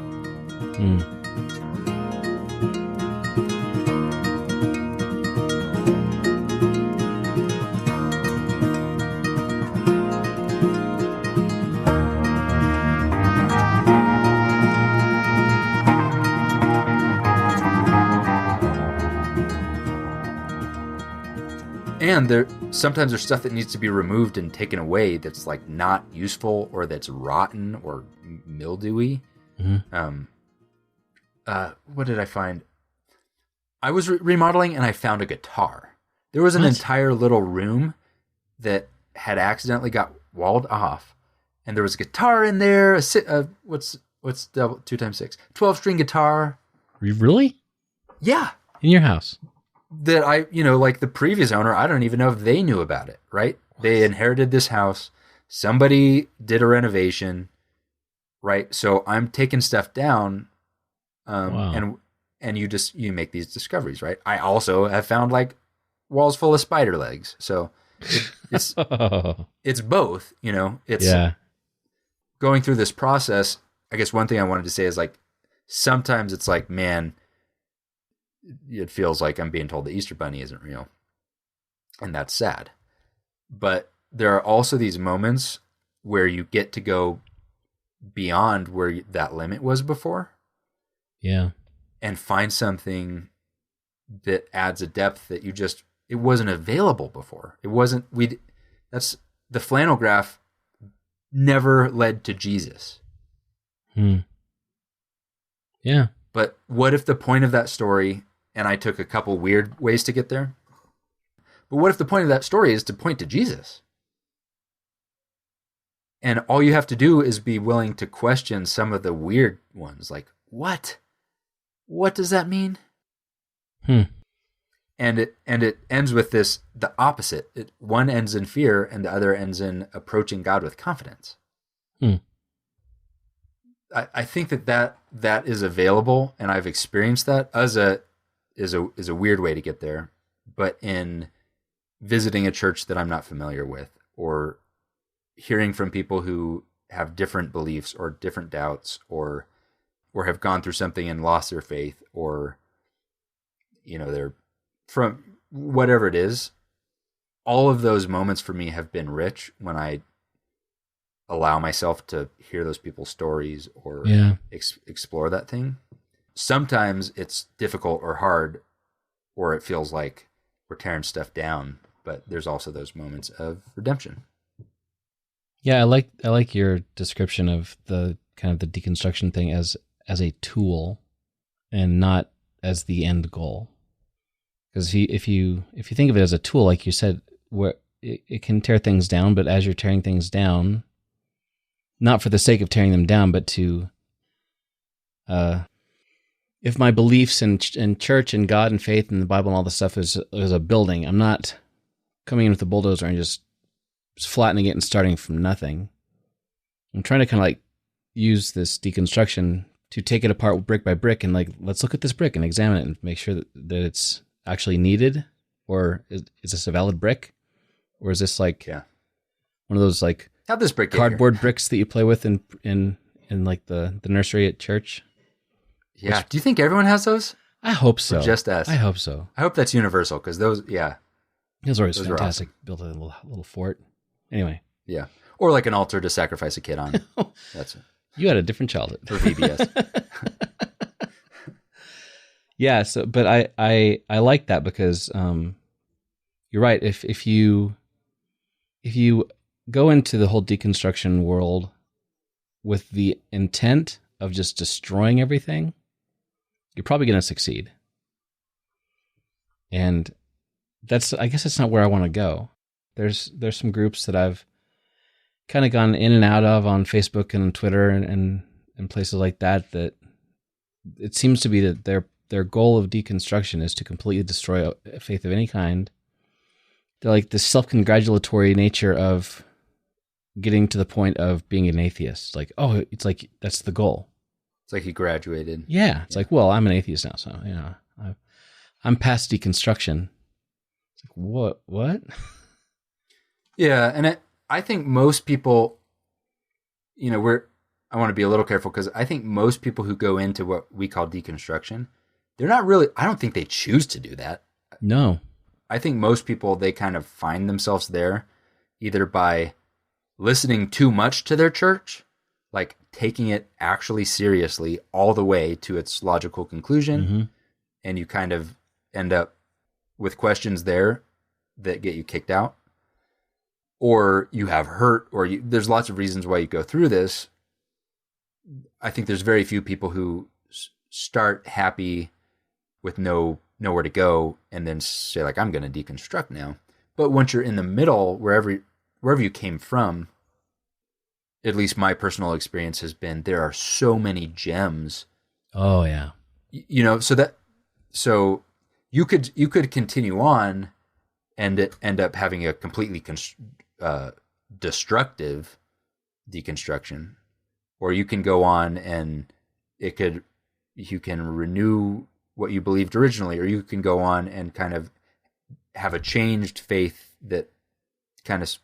[SPEAKER 3] And sometimes there's stuff that needs to be removed and taken away that's like not useful or that's rotten or mildewy. What did I find? I was remodeling and I found a guitar. There was an entire little room that had accidentally got walled off, and there was a guitar in there. What's 2 times 6? 12-string guitar.
[SPEAKER 2] Really?
[SPEAKER 3] Yeah.
[SPEAKER 2] In your house?
[SPEAKER 3] That like the previous owner, I don't even know if they knew about it, right? They inherited this house. Somebody did a renovation, right? So I'm taking stuff down, wow. and you make these discoveries, right? I also have found like walls full of spider legs. So it's it's both, it's going through this process. I guess one thing I wanted to say is like, sometimes it's like, man, it feels like I'm being told the Easter Bunny isn't real. and that's sad. But there are also these moments where you get to go beyond where that limit was before.
[SPEAKER 2] Yeah.
[SPEAKER 3] And find something that adds a depth that it wasn't available before. That's the flannel graph never led to Jesus.
[SPEAKER 2] Yeah.
[SPEAKER 3] But what if the point of that story, and I took a couple weird ways to get there, but what if the point of that story is to point to Jesus? And all you have to do is be willing to question some of the weird ones, like, what? What does that mean? And it ends with this, the opposite. One ends in fear and the other ends in approaching God with confidence. I think that is available, and I've experienced that. Uzzah is a weird way to get there, but in visiting a church that I'm not familiar with, or hearing from people who have different beliefs or different doubts, or have gone through something and lost their faith, or they're from whatever it is, all of those moments for me have been rich when I allow myself to hear those people's stories or explore that thing. Sometimes it's difficult or hard, or it feels like we're tearing stuff down, but there's also those moments of redemption.
[SPEAKER 2] Yeah, I like your description of the kind of the deconstruction thing as a tool and not as the end goal. Because if you think of it as a tool, like you said, where it can tear things down, but as you're tearing things down, not for the sake of tearing them down, but to, if my beliefs in church and God and faith and the Bible and all this stuff is a building, I'm not coming in with a bulldozer and just flattening it and starting from nothing. I'm trying to kind of like use this deconstruction to take it apart brick by brick and like, let's look at this brick and examine it and make sure that it's actually needed, or is this a valid brick, or is this like one of those like
[SPEAKER 3] how this brick
[SPEAKER 2] cardboard bricks that you play with in like the nursery at church?
[SPEAKER 3] Yeah. Do you think everyone has those?
[SPEAKER 2] I hope so.
[SPEAKER 3] Or just us?
[SPEAKER 2] I hope so.
[SPEAKER 3] I hope that's universal, because those
[SPEAKER 2] always fantastic. Awesome. Built a little fort. Anyway.
[SPEAKER 3] Yeah. Or like an altar to sacrifice a kid on. That's it.
[SPEAKER 2] You had a different childhood.
[SPEAKER 3] For VBS.
[SPEAKER 2] Yeah. So, but I like that because you're right. If you go into the whole deconstruction world with the intent of just destroying everything, you're probably going to succeed. And I guess that's not where I want to go. There's some groups that I've kind of gone in and out of on Facebook and Twitter and places like that it seems to be that their goal of deconstruction is to completely destroy a faith of any kind. They're like the self-congratulatory nature of getting to the point of being an atheist. Like, oh, it's like that's the goal.
[SPEAKER 3] It's like he graduated.
[SPEAKER 2] Yeah. It's like, well, I'm an atheist now, so I'm past deconstruction. It's like, what?
[SPEAKER 3] Yeah, and I think most people, I want to be a little careful, because I think most people who go into what we call deconstruction, they're not really, I don't think they choose to do that.
[SPEAKER 2] No.
[SPEAKER 3] I think most people, they kind of find themselves there either by listening too much to their church, like taking it actually seriously all the way to its logical conclusion, and you kind of end up with questions there that get you kicked out. Or you have hurt, or there's lots of reasons why you go through this. I think there's very few people who start happy with nowhere to go and then say, like, I'm going to deconstruct now. But once you're in the middle, wherever you came from, at least my personal experience has been, there are so many gems.
[SPEAKER 2] Oh yeah.
[SPEAKER 3] So you could continue on and end up having a completely destructive deconstruction, or you can go on and you can renew what you believed originally, or you can go on and kind of have a changed faith that kind of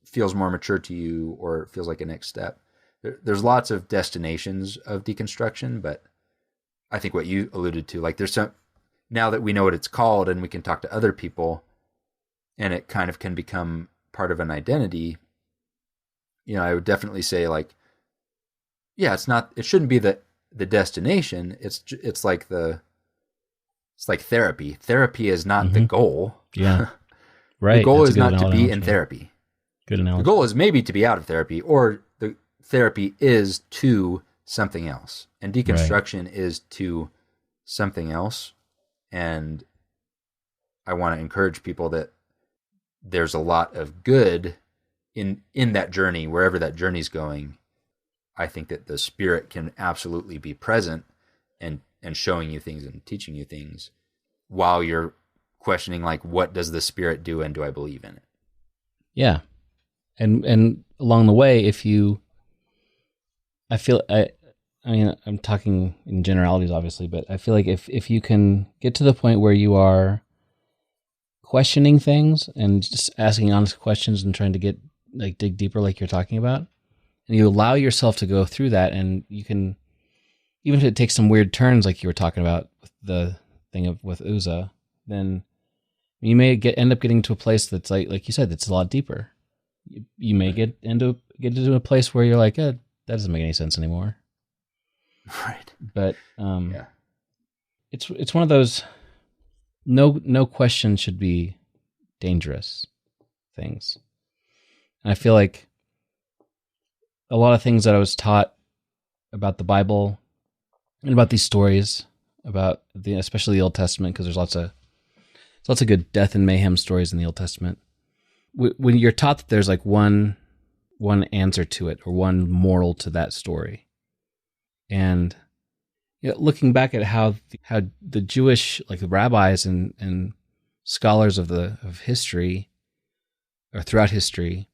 [SPEAKER 3] feels more mature to you, or feels like a next step. There's lots of destinations of deconstruction, but I think what you alluded to, like there's some, now that we know what it's called and we can talk to other people, and it kind of can become part of an identity, I would definitely say, like, yeah, it shouldn't be the destination. It's like therapy. Therapy is not the goal.
[SPEAKER 2] Yeah. Right.
[SPEAKER 3] The goal
[SPEAKER 2] That's
[SPEAKER 3] is not to be in therapy.
[SPEAKER 2] Good analogy.
[SPEAKER 3] The goal is maybe to be out of therapy, or the therapy is to something else. And deconstruction is to something else. And I want to encourage people that there's a lot of good in that journey, wherever that journey's going. I think that the Spirit can absolutely be present and showing you things and teaching you things while you're questioning, like, what does the Spirit do and do I believe in it?
[SPEAKER 2] Yeah. And along the way, I mean, I'm talking in generalities, obviously, but I feel like if you can get to the point where you are questioning things and just asking honest questions and trying to dig deeper, like you're talking about, and you allow yourself to go through that, and you can, even if it takes some weird turns, like you were talking about with the thing with Uzzah, then you may end up getting to a place that's like you said, that's a lot deeper. You may get into a place where you're like, that doesn't make any sense anymore.
[SPEAKER 3] Right.
[SPEAKER 2] But it's one of those no question should be dangerous things. And I feel like a lot of things that I was taught about the Bible and about these stories, about especially the Old Testament, because there's lots of good death and mayhem stories in the Old Testament. When you're taught that there's like one answer to it, or one moral to that story, and looking back at how the Jewish, like the rabbis and scholars of history, or throughout history,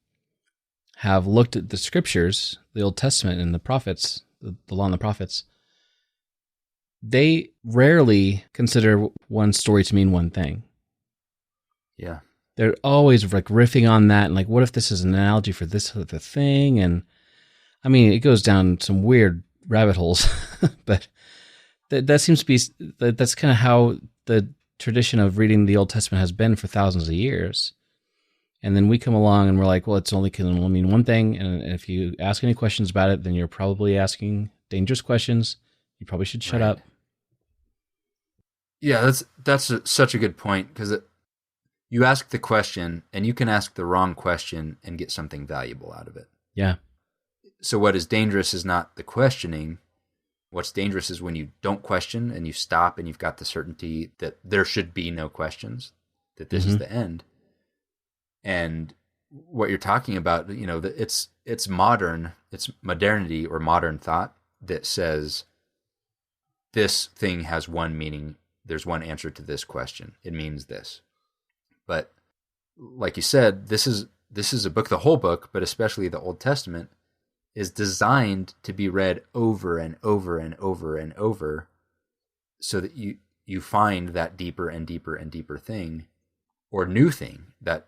[SPEAKER 2] have looked at the scriptures, the Old Testament and the prophets, the law and the prophets, they rarely consider one story to mean one thing.
[SPEAKER 3] Yeah.
[SPEAKER 2] They're always like riffing on that and like, what if this is an analogy for this other thing? And I mean, it goes down some weird rabbit holes, but that seems to be, that's kind of how the tradition of reading the Old Testament has been for thousands of years. And then we come along and we're like, well, it's only can mean one thing. And if you ask any questions about it, then you're probably asking dangerous questions. You probably should shut up.
[SPEAKER 3] Yeah, that's such a good point, because you ask the question and you can ask the wrong question and get something valuable out of it.
[SPEAKER 2] Yeah.
[SPEAKER 3] So what is dangerous is not the questioning. What's dangerous is when you don't question and you stop and you've got the certainty that there should be no questions, that this is the end. And what you're talking about, it's modernity or modern thought that says this thing has one meaning. There's one answer to this question. It means this. But like you said, this is a book, the whole book, but especially the Old Testament, is designed to be read over and over and over and over, so that you find that deeper and deeper and deeper thing, or new thing, that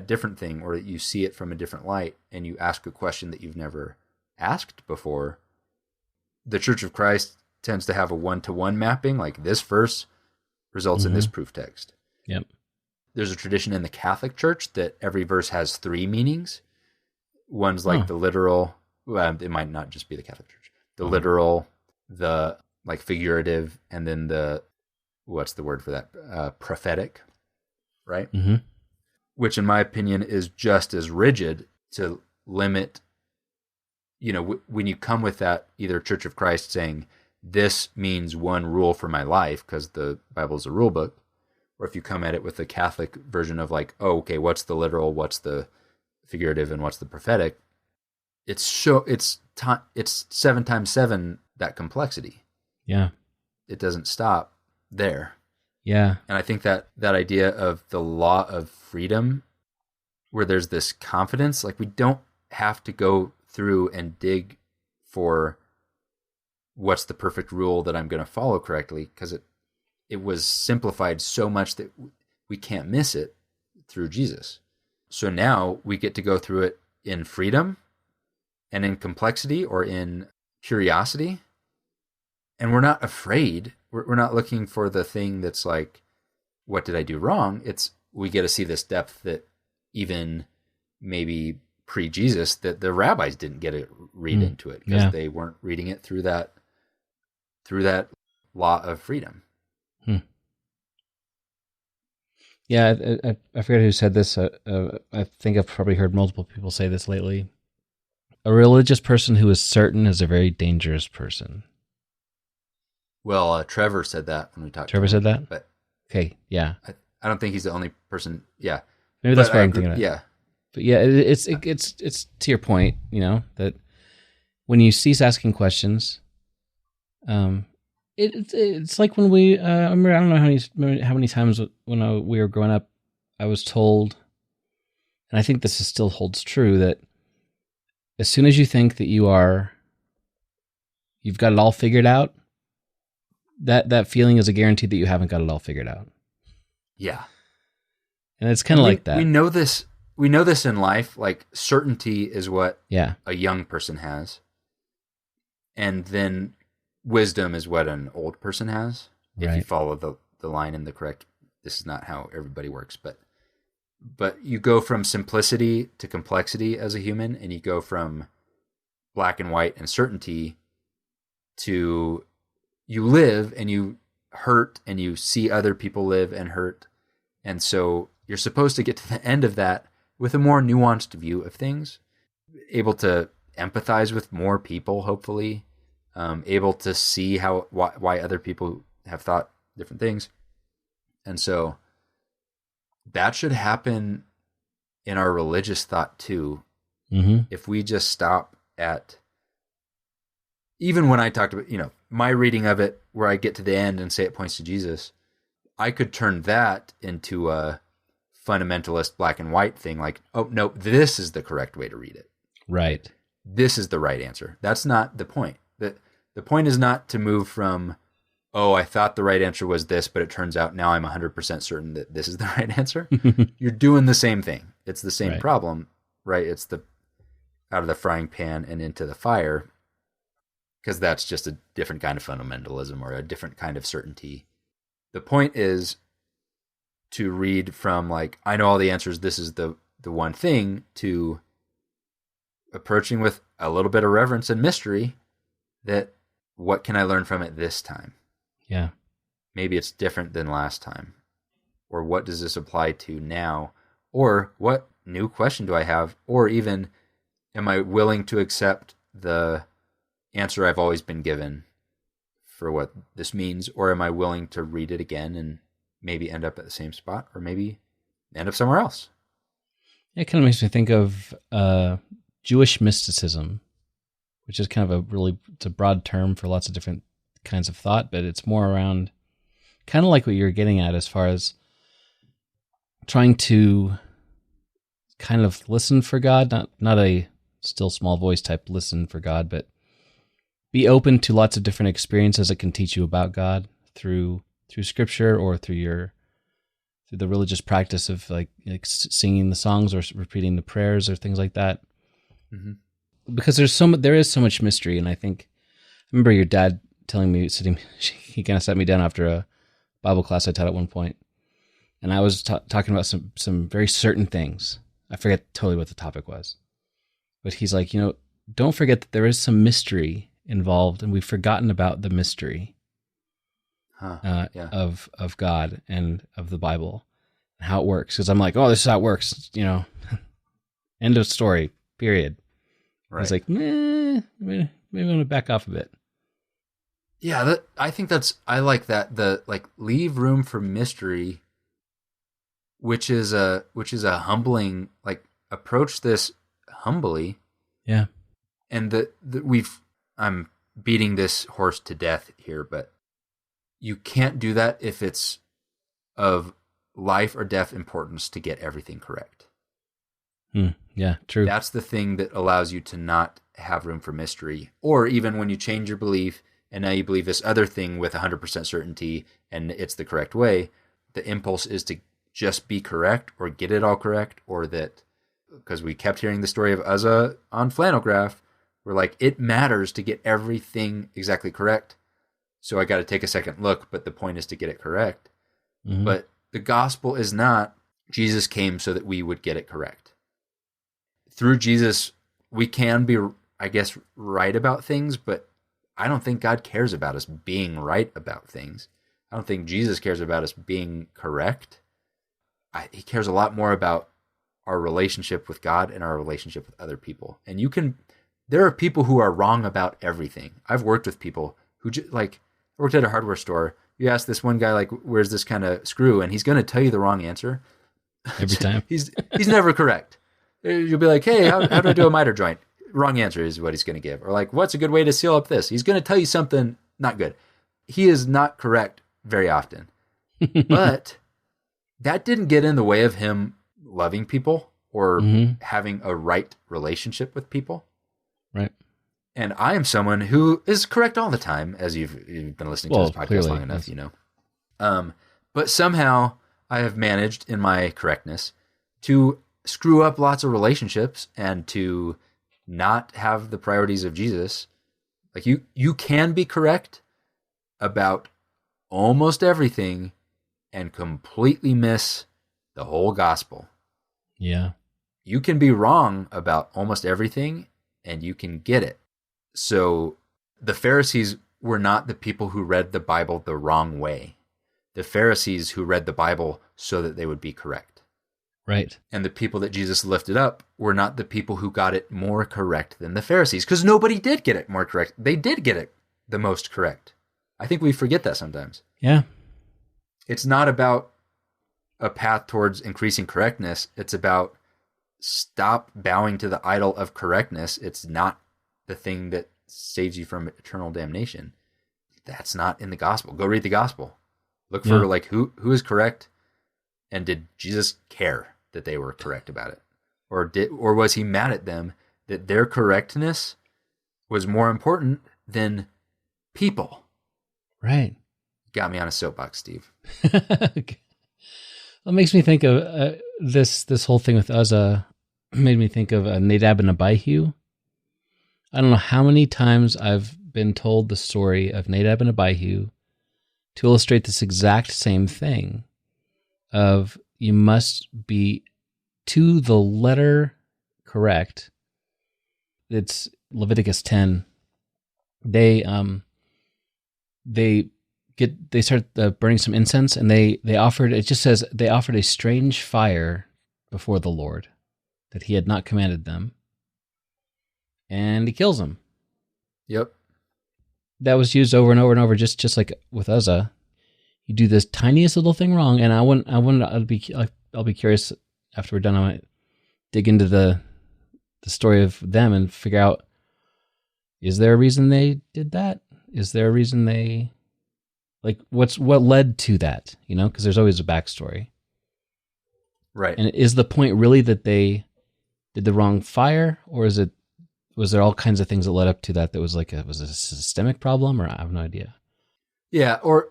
[SPEAKER 3] different thing, or that you see it from a different light and you ask a question that you've never asked before. The Church of Christ tends to have a one-to-one mapping, like this verse results in this proof text.
[SPEAKER 2] Yep.
[SPEAKER 3] There's a tradition in the Catholic Church that every verse has three meanings. One's like the literal, it might not just be the Catholic Church. The literal, the like figurative, and then the, what's the word for that? Prophetic, right? Mm-hmm. Which in my opinion is just as rigid to limit, when you come with that, either Church of Christ saying, this means one rule for my life, because the Bible is a rule book, or if you come at it with the Catholic version of like, oh, okay, what's the literal, what's the figurative, and what's the prophetic? It's 7 times 7, that complexity.
[SPEAKER 2] Yeah.
[SPEAKER 3] It doesn't stop there.
[SPEAKER 2] Yeah.
[SPEAKER 3] And I think that idea of the law of freedom, where there's this confidence, like we don't have to go through and dig for what's the perfect rule that I'm going to follow correctly, because it was simplified so much that we can't miss it through Jesus. So now we get to go through it in freedom and in complexity, or in curiosity. And we're not afraid. We're not looking for the thing that's like, what did I do wrong? It's we get to see this depth that even maybe pre-Jesus, that the rabbis didn't get to read into it because they weren't reading it through that law of freedom.
[SPEAKER 2] Yeah, I forget who said this. I think I've probably heard multiple people say this lately. A religious person who is certain is a very dangerous person.
[SPEAKER 3] Well, Trevor said that when we talked.
[SPEAKER 2] Trevor said that?
[SPEAKER 3] But
[SPEAKER 2] okay, yeah.
[SPEAKER 3] I don't think he's the only person. Yeah,
[SPEAKER 2] maybe that's what I'm thinking of.
[SPEAKER 3] Yeah,
[SPEAKER 2] but yeah, it's to your point. You know that when you cease asking questions, it's like when we. I remember, I don't know how many times when we were growing up, I was told, and I think this still holds true, that as soon as you think that you've got it all figured out, that feeling is a guarantee that you haven't got it all figured out.
[SPEAKER 3] Yeah.
[SPEAKER 2] And it's kind of like that.
[SPEAKER 3] We know this in life. Like, certainty is what
[SPEAKER 2] a
[SPEAKER 3] young person has. And then wisdom is what an old person has. If you follow the line in the correct, this is not how everybody works, but you go from simplicity to complexity as a human, and you go from black and white and certainty to you live and you hurt and you see other people live and hurt. And so you're supposed to get to the end of that with a more nuanced view of things, able to empathize with more people, hopefully, able to see why other people have thought different things. And so that should happen in our religious thought too.
[SPEAKER 2] Mm-hmm.
[SPEAKER 3] If we just stop at, even when I talked about, my reading of it where I get to the end and say it points to Jesus, I could turn that into a fundamentalist black and white thing. Like, oh no, this is the correct way to read it.
[SPEAKER 2] Right.
[SPEAKER 3] This is the right answer. That's not the point. The point is not to move from, oh, I thought the right answer was this, but it turns out now I'm 100% certain that this is the right answer. You're doing the same thing. It's the same problem, right? It's the out of the frying pan and into the fire, because that's just a different kind of fundamentalism or a different kind of certainty. The point is to read from, like, I know all the answers, this is the one thing, to approaching with a little bit of reverence and mystery, that what can I learn from it this time?
[SPEAKER 2] Yeah.
[SPEAKER 3] Maybe it's different than last time. Or what does this apply to now? Or what new question do I have? Or even, am I willing to accept the answer I've always been given for what this means? Or am I willing to read it again and maybe end up at the same spot? Or maybe end up somewhere else?
[SPEAKER 2] It kind of makes me think of Jewish mysticism, which is kind of it's a broad term for lots of different kinds of thought, but it's more around kind of like what you're getting at, as far as trying to kind of listen for God, not a still small voice type listen for God, but be open to lots of different experiences that can teach you about God through scripture or through the religious practice of like singing the songs or repeating the prayers or things like that.
[SPEAKER 3] Mm-hmm.
[SPEAKER 2] Because there is so much mystery, and I remember your dad telling me, he kind of sat me down after a Bible class I taught at one point, and I was talking about some very certain things. I forget totally what the topic was, but he's like, don't forget that there is some mystery involved, and we've forgotten about the mystery of God and of the Bible and how it works. Because I'm like, oh, this is how it works, end of story, period. Right. He's like, maybe I'm going to back off a bit.
[SPEAKER 3] Yeah, I like that. Leave room for mystery, which is a humbling, approach this humbly.
[SPEAKER 2] Yeah.
[SPEAKER 3] And I'm beating this horse to death here, but you can't do that if it's of life or death importance to get everything correct.
[SPEAKER 2] Yeah, true.
[SPEAKER 3] That's the thing that allows you to not have room for mystery. Or even when you change your belief and now you believe this other thing with 100% certainty and it's the correct way, the impulse is to just be correct or get it all correct, or that, because we kept hearing the story of Uzzah on flannel graph, we're like, it matters to get everything exactly correct. So I got to take a second look, but the point is to get it correct. Mm-hmm. But the gospel is not, Jesus came so that we would get it correct. Through Jesus, we can be, I guess, right about things, but I don't think God cares about us being right about things. I don't think Jesus cares about us being correct. He cares a lot more about our relationship with God and our relationship with other people. And there are people who are wrong about everything. I've worked with people who, I worked at a hardware store. You ask this one guy, like, where's this kind of screw? And he's going to tell you the wrong answer.
[SPEAKER 2] Every time.
[SPEAKER 3] He's never correct. You'll be like, hey, how do I do a miter joint? Wrong answer is what he's going to give. Or like, what's a good way to seal up this? He's going to tell you something not good. He is not correct very often. But that didn't get in the way of him loving people or having a right relationship with people.
[SPEAKER 2] Right.
[SPEAKER 3] And I am someone who is correct all the time, as you've been listening to this podcast
[SPEAKER 2] clearly,
[SPEAKER 3] long enough,
[SPEAKER 2] yes.
[SPEAKER 3] you know. But somehow I have managed in my correctness to screw up lots of relationships and to not have the priorities of Jesus. Like you can be correct about almost everything and completely miss the whole gospel.
[SPEAKER 2] Yeah.
[SPEAKER 3] You can be wrong about almost everything and you can get it. So the Pharisees were not the people who read the Bible the wrong way. The Pharisees who read the Bible so that they would be correct.
[SPEAKER 2] Right.
[SPEAKER 3] And the people that Jesus lifted up were not the people who got it more correct than the Pharisees, because nobody did get it more correct. They did get it the most correct. I think we forget that sometimes.
[SPEAKER 2] Yeah.
[SPEAKER 3] It's not about a path towards increasing correctness. It's about stop bowing to the idol of correctness. It's not the thing that saves you from eternal damnation. That's not in the gospel. Go read the gospel. Look for who is correct, and did Jesus care that they were correct about it? Or was he mad at them that their correctness was more important than people?
[SPEAKER 2] Right.
[SPEAKER 3] Got me on a soapbox, Steve.
[SPEAKER 2] It makes me think of this whole thing with Uzzah. Made me think of Nadab and Abihu. I don't know how many times I've been told the story of Nadab and Abihu to illustrate this exact same thing of you must be to the letter correct. It's Leviticus 10. They start burning some incense, and they offered, it just says they offered a strange fire before the Lord that he had not commanded them, and he kills them.
[SPEAKER 3] Yep.
[SPEAKER 2] That was used over and over and over, just like with Uzzah. You do this tiniest little thing wrong, and I'll be curious after we're done. I might dig into the story of them and figure out, is there a reason they did that? Is there a reason they, like, what led to that? You know, because there's always a backstory,
[SPEAKER 3] right?
[SPEAKER 2] And is the point really that they did the wrong fire, or was there all kinds of things that led up to that? That was like was it a systemic problem, or I have no idea.
[SPEAKER 3] Yeah, or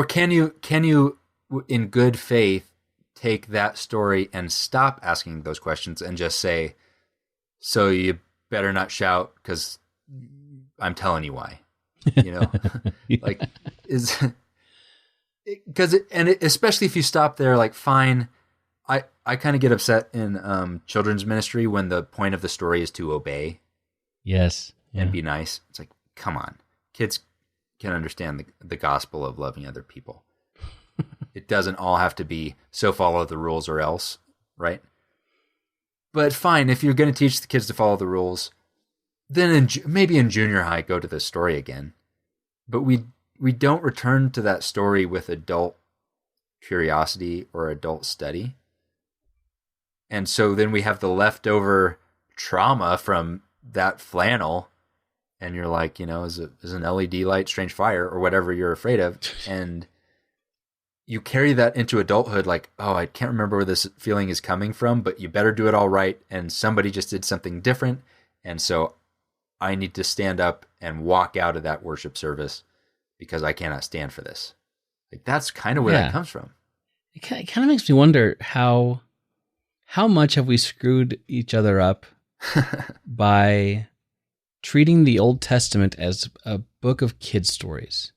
[SPEAKER 3] can you in good faith take that story and stop asking those questions and just say, so you better not shout because I'm telling you why. You know, like especially if you stop there, like, fine. I kind of get upset in children's ministry when the point of the story is to obey.
[SPEAKER 2] Yes.
[SPEAKER 3] And be nice. It's like, come on, kids can understand the gospel of loving other people. It doesn't all have to be so follow the rules or else, right? But fine, if you're going to teach the kids to follow the rules, then maybe in junior high, go to the story again. But we don't return to that story with adult curiosity or adult study. And so then we have the leftover trauma from that flannel, and you're like, you know, is an LED light strange fire or whatever you're afraid of, and you carry that into adulthood, like, oh, I can't remember where this feeling is coming from, but you better do it all right, and somebody just did something different, and so I need to stand up and walk out of that worship service because I cannot stand for this. Like, that's kind of where that comes from.
[SPEAKER 2] It kind of makes me wonder how much have we screwed each other up by treating the Old Testament as a book of kid stories.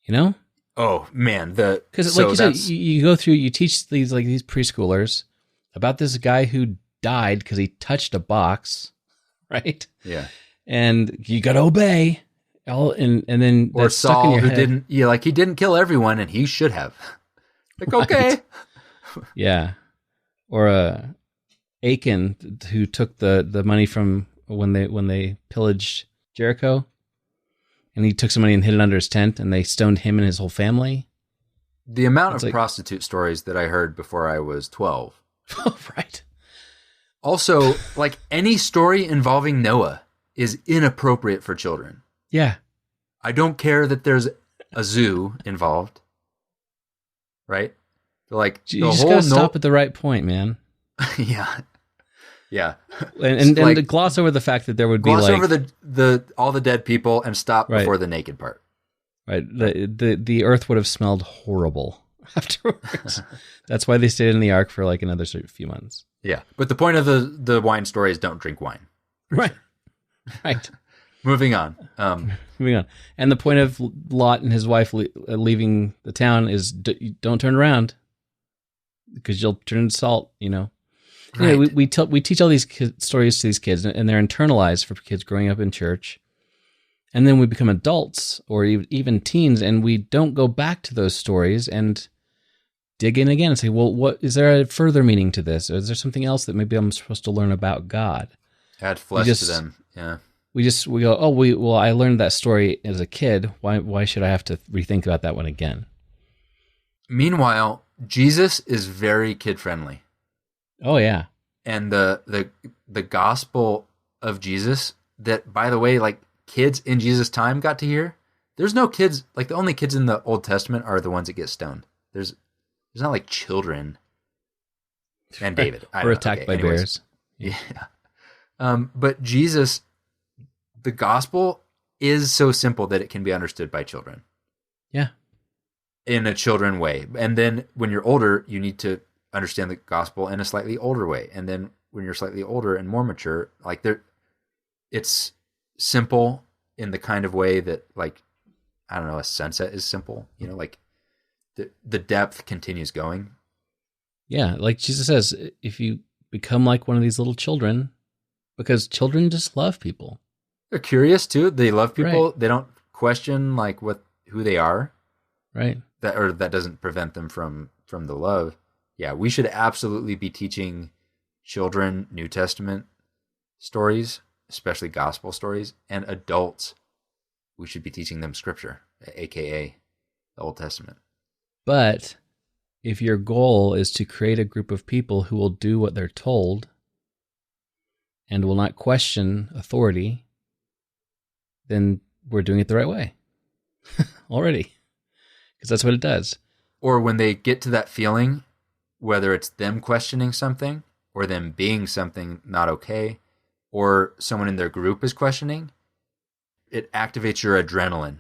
[SPEAKER 2] You know?
[SPEAKER 3] Oh man,
[SPEAKER 2] because like you said, you go through, you teach these preschoolers about this guy who died because he touched a box, right?
[SPEAKER 3] Yeah,
[SPEAKER 2] and you got to obey. And then
[SPEAKER 3] or
[SPEAKER 2] that's stuck in
[SPEAKER 3] Saul
[SPEAKER 2] your
[SPEAKER 3] who
[SPEAKER 2] head.
[SPEAKER 3] didn't, he didn't kill everyone, and he should have. Like,
[SPEAKER 2] Right.
[SPEAKER 3] okay,
[SPEAKER 2] Yeah, or Achan who took the money from when they pillaged Jericho, and he took some money and hid it under his tent, and they stoned him and his whole family.
[SPEAKER 3] the amount
[SPEAKER 2] It's
[SPEAKER 3] of
[SPEAKER 2] like-
[SPEAKER 3] prostitute stories that I heard before I was 12.
[SPEAKER 2] Right.
[SPEAKER 3] Also, like any story involving Noah is inappropriate for children.
[SPEAKER 2] Yeah.
[SPEAKER 3] I don't care that there's a zoo involved, right? Like
[SPEAKER 2] You just gotta stop at the right point, man.
[SPEAKER 3] yeah, yeah.
[SPEAKER 2] And
[SPEAKER 3] Like,
[SPEAKER 2] to gloss over the fact that there would be
[SPEAKER 3] gloss
[SPEAKER 2] like
[SPEAKER 3] over the all the dead people and stop
[SPEAKER 2] Right.
[SPEAKER 3] before the naked part.
[SPEAKER 2] right, the earth would have smelled horrible afterwards. That's why they stayed in the ark for like another few months.
[SPEAKER 3] Yeah, but the point of the wine story is don't drink wine.
[SPEAKER 2] Right. Right.
[SPEAKER 3] Moving on.
[SPEAKER 2] Moving on. And the point of Lot and his wife leaving the town is don't turn around because you'll turn into salt, you know.
[SPEAKER 3] Right.
[SPEAKER 2] Anyway, we teach all these stories to these kids, and they're internalized for kids growing up in church. And then we become adults or even teens, and we don't go back to those stories and dig in again and say, well, what is there a further meaning to this? Or is there something else that maybe I'm supposed to learn about God?
[SPEAKER 3] Add flesh to them. Yeah.
[SPEAKER 2] We go, oh, I learned that story as a kid. Why should I have to rethink about that one again?
[SPEAKER 3] Meanwhile, Jesus is very kid friendly.
[SPEAKER 2] Oh yeah.
[SPEAKER 3] And the gospel of Jesus that, by the way, like kids in Jesus' time got to hear. There's no kids, like the only kids in the Old Testament are the ones that get stoned. There's not like children and David.
[SPEAKER 2] Or attacked by bears.
[SPEAKER 3] Yeah. But Jesus, the gospel is so simple that it can be understood by children.
[SPEAKER 2] Yeah.
[SPEAKER 3] In a children way. And then when you're older, you need to understand the gospel in a slightly older way. And then when you're slightly older and more mature, like it's simple in the kind of way that, like, I don't know, a sunset is simple, you know, like the depth continues going.
[SPEAKER 2] Yeah, like Jesus says, if you become like one of these little children, because children just love people.
[SPEAKER 3] They're curious too. They love people.
[SPEAKER 2] Right.
[SPEAKER 3] They don't question like who they are.
[SPEAKER 2] Right.
[SPEAKER 3] That doesn't prevent them from the love. Yeah, we should absolutely be teaching children New Testament stories, especially gospel stories, and adults, we should be teaching them scripture, aka the Old Testament.
[SPEAKER 2] But if your goal is to create a group of people who will do what they're told and will not question authority, then we're doing it the right way already, because that's what it does.
[SPEAKER 3] Or when they get to that feeling, whether it's them questioning something or them being something not okay, or someone in their group is questioning, it activates your adrenaline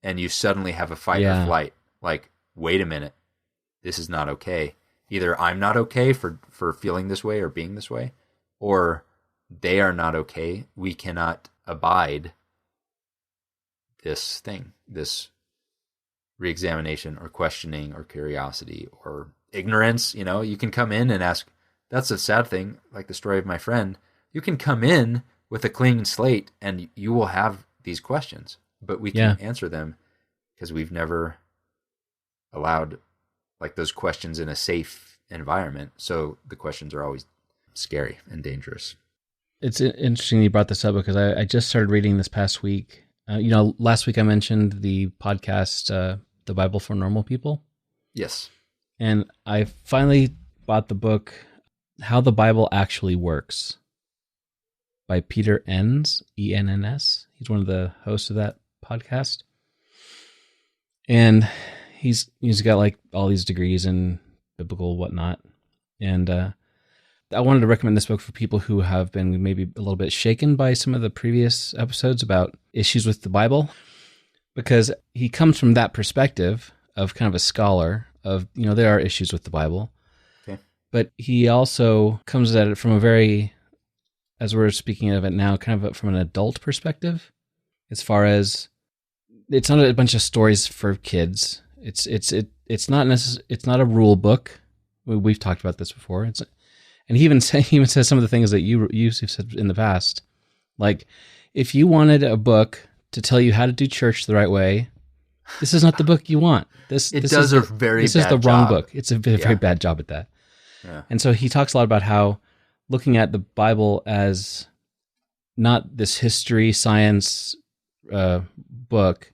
[SPEAKER 3] and you suddenly have a fight or flight. Like, wait a minute, this is not okay. Either I'm not okay for feeling this way or being this way, or they are not okay. We cannot abide this thing, this reexamination or questioning or curiosity or ignorance. You know, you can come in and ask, that's a sad thing, like the story of my friend. You can come in with a clean slate and you will have these questions, but we can answer them because we've never allowed like those questions in a safe environment. So the questions are always scary and dangerous.
[SPEAKER 2] It's interesting you brought this up because I just started reading this past week. Last week I mentioned the podcast, The Bible for Normal People.
[SPEAKER 3] Yes.
[SPEAKER 2] And I finally bought the book, How the Bible Actually Works, by Peter Enns, E-N-N-S. He's one of the hosts of that podcast. And he's got like all these degrees in biblical whatnot. And I wanted to recommend this book for people who have been maybe a little bit shaken by some of the previous episodes about issues with the Bible, because he comes from that perspective of kind of a scholar of, there are issues with the Bible.
[SPEAKER 3] Okay.
[SPEAKER 2] But he also comes at it from a very, as we're speaking of it now, kind of from an adult perspective, as far as it's not a bunch of stories for kids. It's not it's not a rule book. We've talked about this before. And he even says some of the things that you've said in the past. Like, if you wanted a book to tell you how to do church the right way, this is not the book you want. This is the wrong book. It's a very bad job at that.
[SPEAKER 3] Yeah.
[SPEAKER 2] And so he talks a lot about how looking at the Bible as not this history, science book,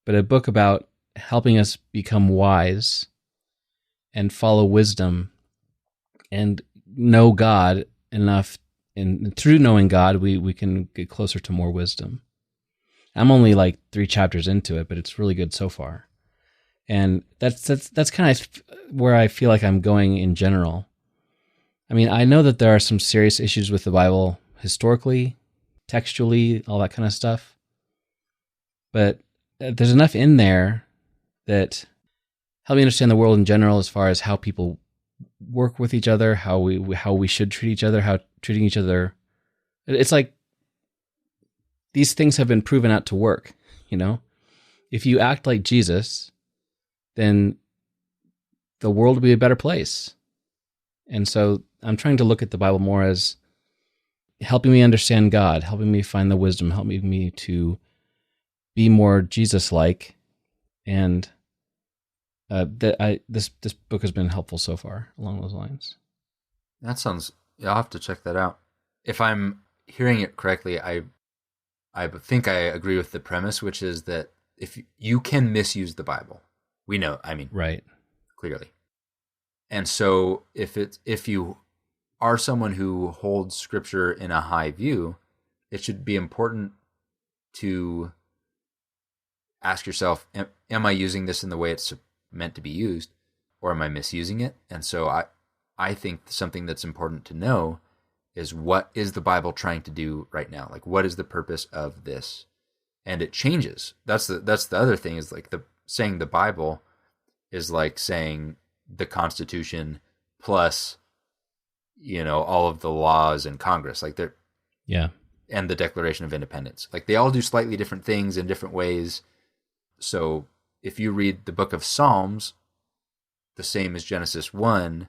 [SPEAKER 2] but a book about helping us become wise and follow wisdom and know God enough. And through knowing God, we can get closer to more wisdom. I'm only like 3 chapters into it, but it's really good so far. And that's kind of where I feel like I'm going in general. I mean, I know that there are some serious issues with the Bible historically, textually, all that kind of stuff. But there's enough in there that help me understand the world in general, as far as how people work with each other, how we should treat each other, how treating each other. It's like these things have been proven out to work, you know? If you act like Jesus, then the world will be a better place. And so I'm trying to look at the Bible more as helping me understand God, helping me find the wisdom, helping me to be more Jesus-like. And this book has been helpful so far along those lines.
[SPEAKER 3] That sounds. Yeah, I'll have to check that out. If I'm hearing it correctly, I think I agree with the premise, which is that if you can misuse the Bible, we know. I mean,
[SPEAKER 2] right,
[SPEAKER 3] clearly. And so if you are someone who holds Scripture in a high view, it should be important to ask yourself, am I using this in the way it's meant to be used, or am I misusing it? And so I think something that's important to know is, what is the Bible trying to do right now? Like, what is the purpose of this? And it changes. That's the other thing, is like saying the Bible is like saying the Constitution plus, all of the laws in Congress, like and the Declaration of Independence. Like, they all do slightly different things in different ways. So if you read the book of Psalms, the same as Genesis 1,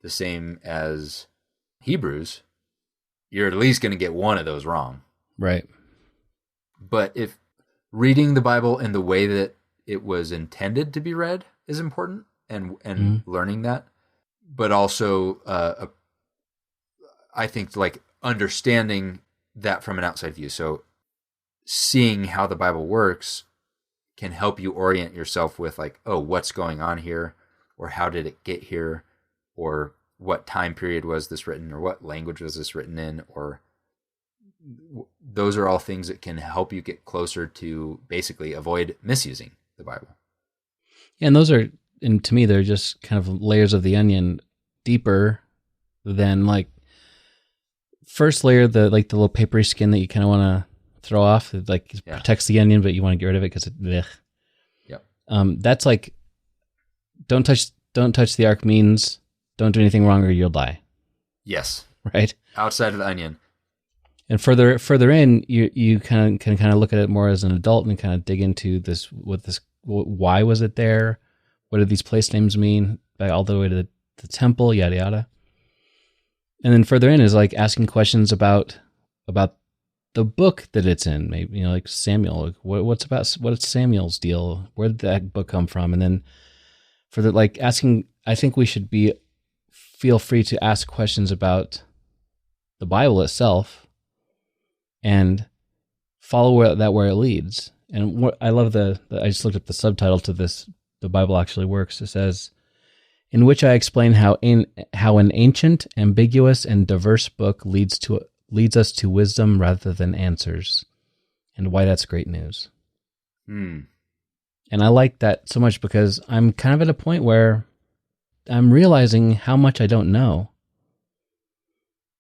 [SPEAKER 3] the same as Hebrews, you're at least going to get one of those wrong.
[SPEAKER 2] Right.
[SPEAKER 3] But if reading the Bible in the way that it was intended to be read is important, and learning that, but also I think like understanding that from an outside view. So seeing how the Bible works can help you orient yourself with like, oh, what's going on here, or how did it get here, or what time period was this written, or what language was this written in, or those are all things that can help you get closer to basically avoid misusing the Bible.
[SPEAKER 2] Yeah, and those are, and to me, they're just kind of layers of the onion, deeper than like first layer, the little papery skin that you kind of want to throw off. It protects the onion, but you want to get rid of it because it. Blech.
[SPEAKER 3] Yep.
[SPEAKER 2] That's like, don't touch the ark means don't do anything wrong or you'll die.
[SPEAKER 3] Yes.
[SPEAKER 2] Right.
[SPEAKER 3] Outside of the onion.
[SPEAKER 2] And further in, you can kind of look at it more as an adult and kind of dig into this. Why was it there? What did these place names mean? All the way to the temple, yada yada. And then further in is like asking questions about the book that it's in. Maybe like Samuel. What's Samuel's deal? Where did that book come from? And then for the like asking, I think we should feel free to ask questions about the Bible itself and follow where it leads. And what I love I just looked at the subtitle to this. The Bible actually works. It says, in which I explain how an ancient, ambiguous, and diverse book leads us to wisdom rather than answers, and why that's great news. And I like that so much because I'm kind of at a point where I'm realizing how much I don't know.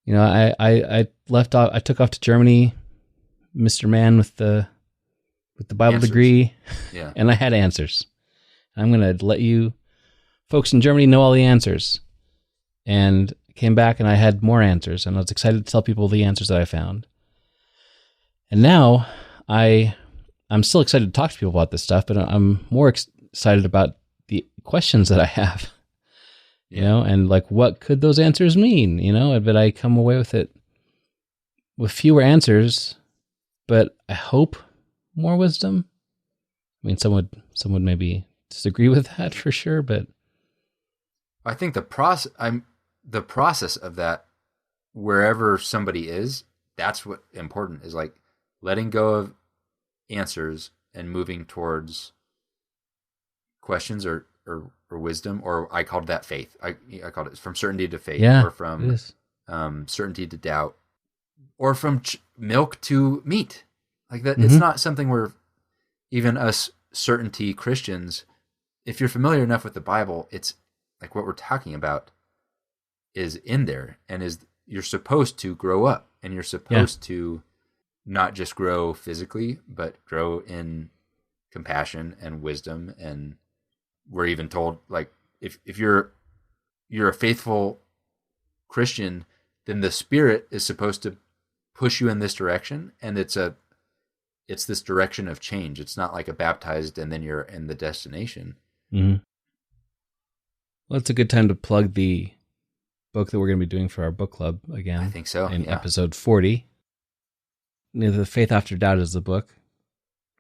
[SPEAKER 2] I left off. I took off to Germany, Mr. Man with the Bible
[SPEAKER 3] answers.
[SPEAKER 2] degree,
[SPEAKER 3] Yeah.
[SPEAKER 2] and I had answers. I'm going to let you folks in Germany know all the answers. And came back and I had more answers, and I was excited to tell people the answers that I found. And now I'm still excited to talk to people about this stuff, but I'm more excited about the questions that I have, you know, and like, what could those answers mean? You know, but I come away with it with fewer answers, but I hope more wisdom. I mean, some would maybe disagree with that for sure, but
[SPEAKER 3] I think the process of that, wherever somebody is, that's what important is, like letting go of answers and moving towards questions or wisdom, or I called that faith. I called it from certainty to faith, or from certainty to doubt, or from milk to meat. Like that, it's not something where even us certainty Christians, if you're familiar enough with the Bible, it's like what we're talking about is in there, and is you're supposed to grow up, and you're supposed to not just grow physically, but grow in compassion and wisdom. And we're even told, like, if you're a faithful Christian, then the Spirit is supposed to push you in this direction, and it's this direction of change. It's not like a baptized and then you're in the destination.
[SPEAKER 2] Mm-hmm. Well, it's a good time to plug the book that we're going to be doing for our book club again.
[SPEAKER 3] I think so.
[SPEAKER 2] In episode 40. The Faith After Doubt is the book.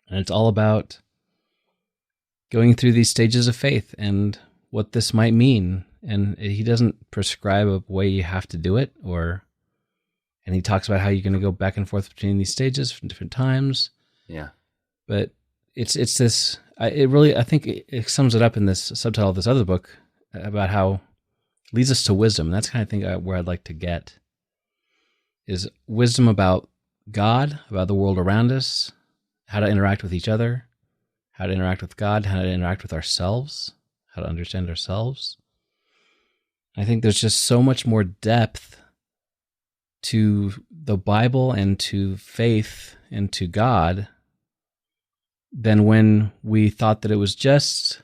[SPEAKER 2] And it's all about going through these stages of faith and what this might mean. And he doesn't prescribe a way you have to do it, and he talks about how you're going to go back and forth between these stages from different times.
[SPEAKER 3] Yeah.
[SPEAKER 2] But it's this, I think it sums it up in this subtitle of this other book about how it leads us to wisdom. And that's kind of thing where I'd like to get is wisdom about God, about the world around us, how to interact with each other, how to interact with God, how to interact with ourselves, how to understand ourselves. I think there's just so much more depth to the Bible and to faith and to God than when we thought that it was just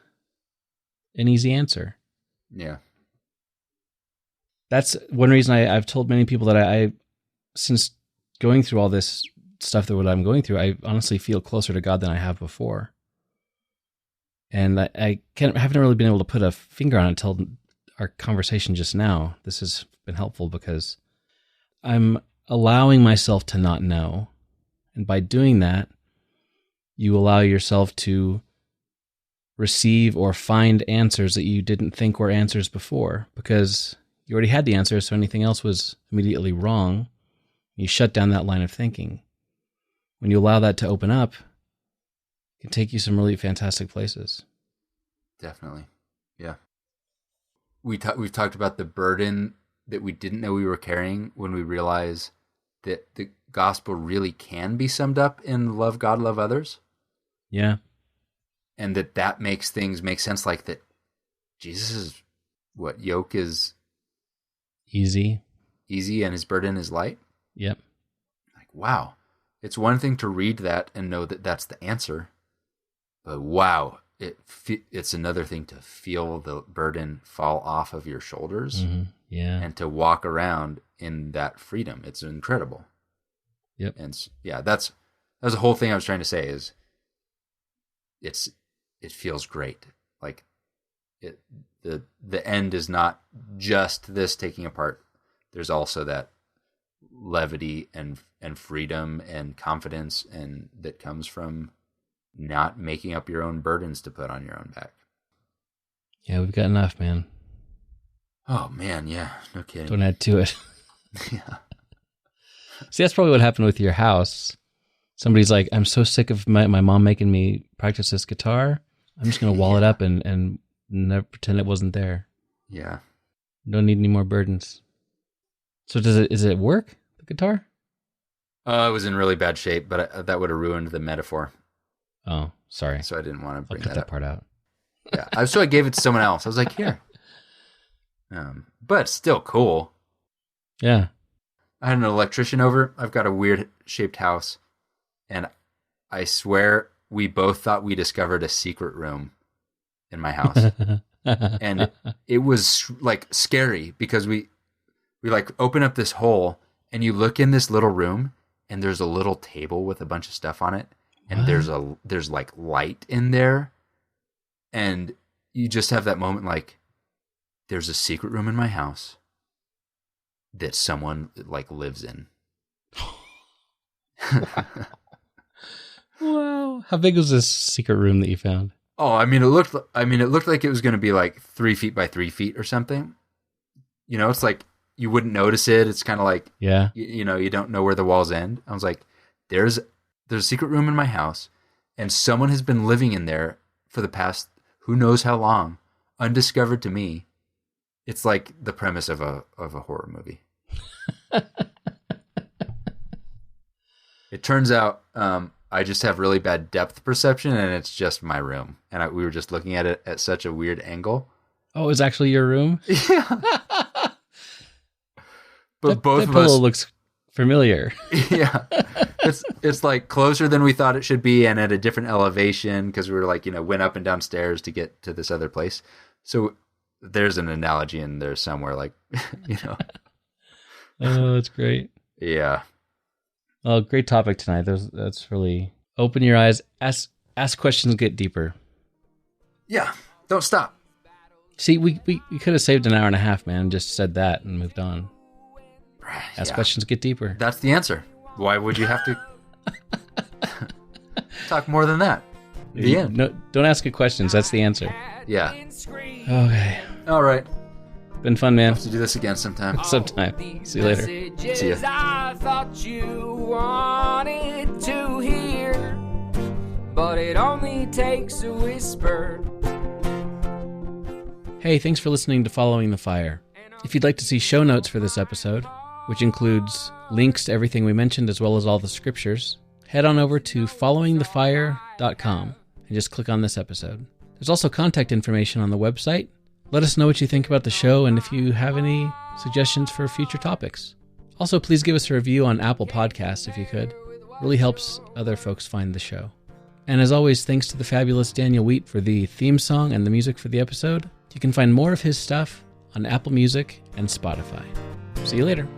[SPEAKER 2] an easy answer.
[SPEAKER 3] Yeah.
[SPEAKER 2] That's one reason I've told many people that I since going through all this stuff that what I'm going through, I honestly feel closer to God than I have before. And I haven't really been able to put a finger on it until our conversation just now. This has been helpful because I'm allowing myself to not know. And by doing that, you allow yourself to receive or find answers that you didn't think were answers before, because you already had the answer, so anything else was immediately wrong. You shut down that line of thinking. When you allow that to open up, it can take you some really fantastic places.
[SPEAKER 3] Definitely. Yeah. We've talked about the burden that we didn't know we were carrying when we realize that the gospel really can be summed up in love God, love others.
[SPEAKER 2] Yeah.
[SPEAKER 3] And that makes things make sense, like that Jesus' yoke is
[SPEAKER 2] easy
[SPEAKER 3] and his burden is light.
[SPEAKER 2] Yep.
[SPEAKER 3] Like, wow. It's one thing to read that and know that that's the answer, but wow, it's another thing to feel the burden fall off of your shoulders.
[SPEAKER 2] Mm-hmm. Yeah.
[SPEAKER 3] And to walk around in that freedom. It's incredible.
[SPEAKER 2] Yep.
[SPEAKER 3] And yeah, that's the whole thing I was trying to say is it feels great. Like the end is not just this taking apart. There's also that levity and freedom and confidence and that comes from not making up your own burdens to put on your own back.
[SPEAKER 2] Yeah, we've got enough, man.
[SPEAKER 3] Oh man, yeah, no kidding.
[SPEAKER 2] Don't add to it.
[SPEAKER 3] Yeah.
[SPEAKER 2] See, that's probably what happened with your house. Somebody's like, I'm so sick of my mom making me practice this guitar. I'm just going to wall it up and never pretend it wasn't there.
[SPEAKER 3] Yeah.
[SPEAKER 2] Don't need any more burdens. So does it work, the guitar?
[SPEAKER 3] It was in really bad shape, but that would have ruined the metaphor.
[SPEAKER 2] Oh, sorry.
[SPEAKER 3] So I didn't want to bring
[SPEAKER 2] I'll cut that
[SPEAKER 3] up.
[SPEAKER 2] part out.
[SPEAKER 3] Yeah. So I gave it to someone else. I was like, here. But still cool.
[SPEAKER 2] Yeah.
[SPEAKER 3] I had an electrician over. I've got a weird shaped house. And I swear we both thought we discovered a secret room in my house. And it was like scary because we like open up this hole and you look in this little room and there's a little table with a bunch of stuff on it. And
[SPEAKER 2] what?
[SPEAKER 3] there's like light in there. And you just have that moment like, there's a secret room in my house that someone like lives in.
[SPEAKER 2] Wow. How big was this secret room that you found?
[SPEAKER 3] Oh, it looked like it was going to be like 3 feet by 3 feet or something. You know, it's like you wouldn't notice it. It's kind of like,
[SPEAKER 2] yeah,
[SPEAKER 3] you know, you don't know where the walls end. I was like, there's a secret room in my house, and someone has been living in there for the past who knows how long, undiscovered to me. It's like the premise of a horror movie. It turns out I just have really bad depth perception, and it's just my room. And we were just looking at it at such a weird angle.
[SPEAKER 2] Oh, it's actually your room?
[SPEAKER 3] Yeah. But both
[SPEAKER 2] that
[SPEAKER 3] of
[SPEAKER 2] pillow
[SPEAKER 3] us
[SPEAKER 2] looks familiar.
[SPEAKER 3] Yeah. It's like closer than we thought it should be, and at a different elevation, because we were like, you know, went up and down stairs to get to this other place. So there's an analogy in there somewhere, like, you know.
[SPEAKER 2] Oh, that's great.
[SPEAKER 3] Yeah.
[SPEAKER 2] Well, great topic tonight. That's really open your eyes, ask questions, get deeper.
[SPEAKER 3] Yeah. Don't stop.
[SPEAKER 2] See, we could have saved an hour and a half, man. Just said that and moved on. Ask questions, get deeper.
[SPEAKER 3] That's the answer. Why would you have to talk more than that? The end.
[SPEAKER 2] No, don't ask good questions. That's the answer.
[SPEAKER 3] Yeah.
[SPEAKER 2] Okay.
[SPEAKER 3] All right.
[SPEAKER 2] Been fun, man.
[SPEAKER 3] Have to do this again sometime.
[SPEAKER 2] Sometime. See you later.
[SPEAKER 3] See ya.
[SPEAKER 1] I thought you wanted to hear, but it only takes a whisper.
[SPEAKER 2] Hey, thanks for listening to Following the Fire. If you'd like to see show notes for this episode, which includes links to everything we mentioned as well as all the scriptures, head on over to followingthefire.com and just click on this episode. There's also contact information on the website. Let us know what you think about the show and if you have any suggestions for future topics. Also, please give us a review on Apple Podcasts if you could. It really helps other folks find the show. And as always, thanks to the fabulous Daniel Wheat for the theme song and the music for the episode. You can find more of his stuff on Apple Music and Spotify. See you later.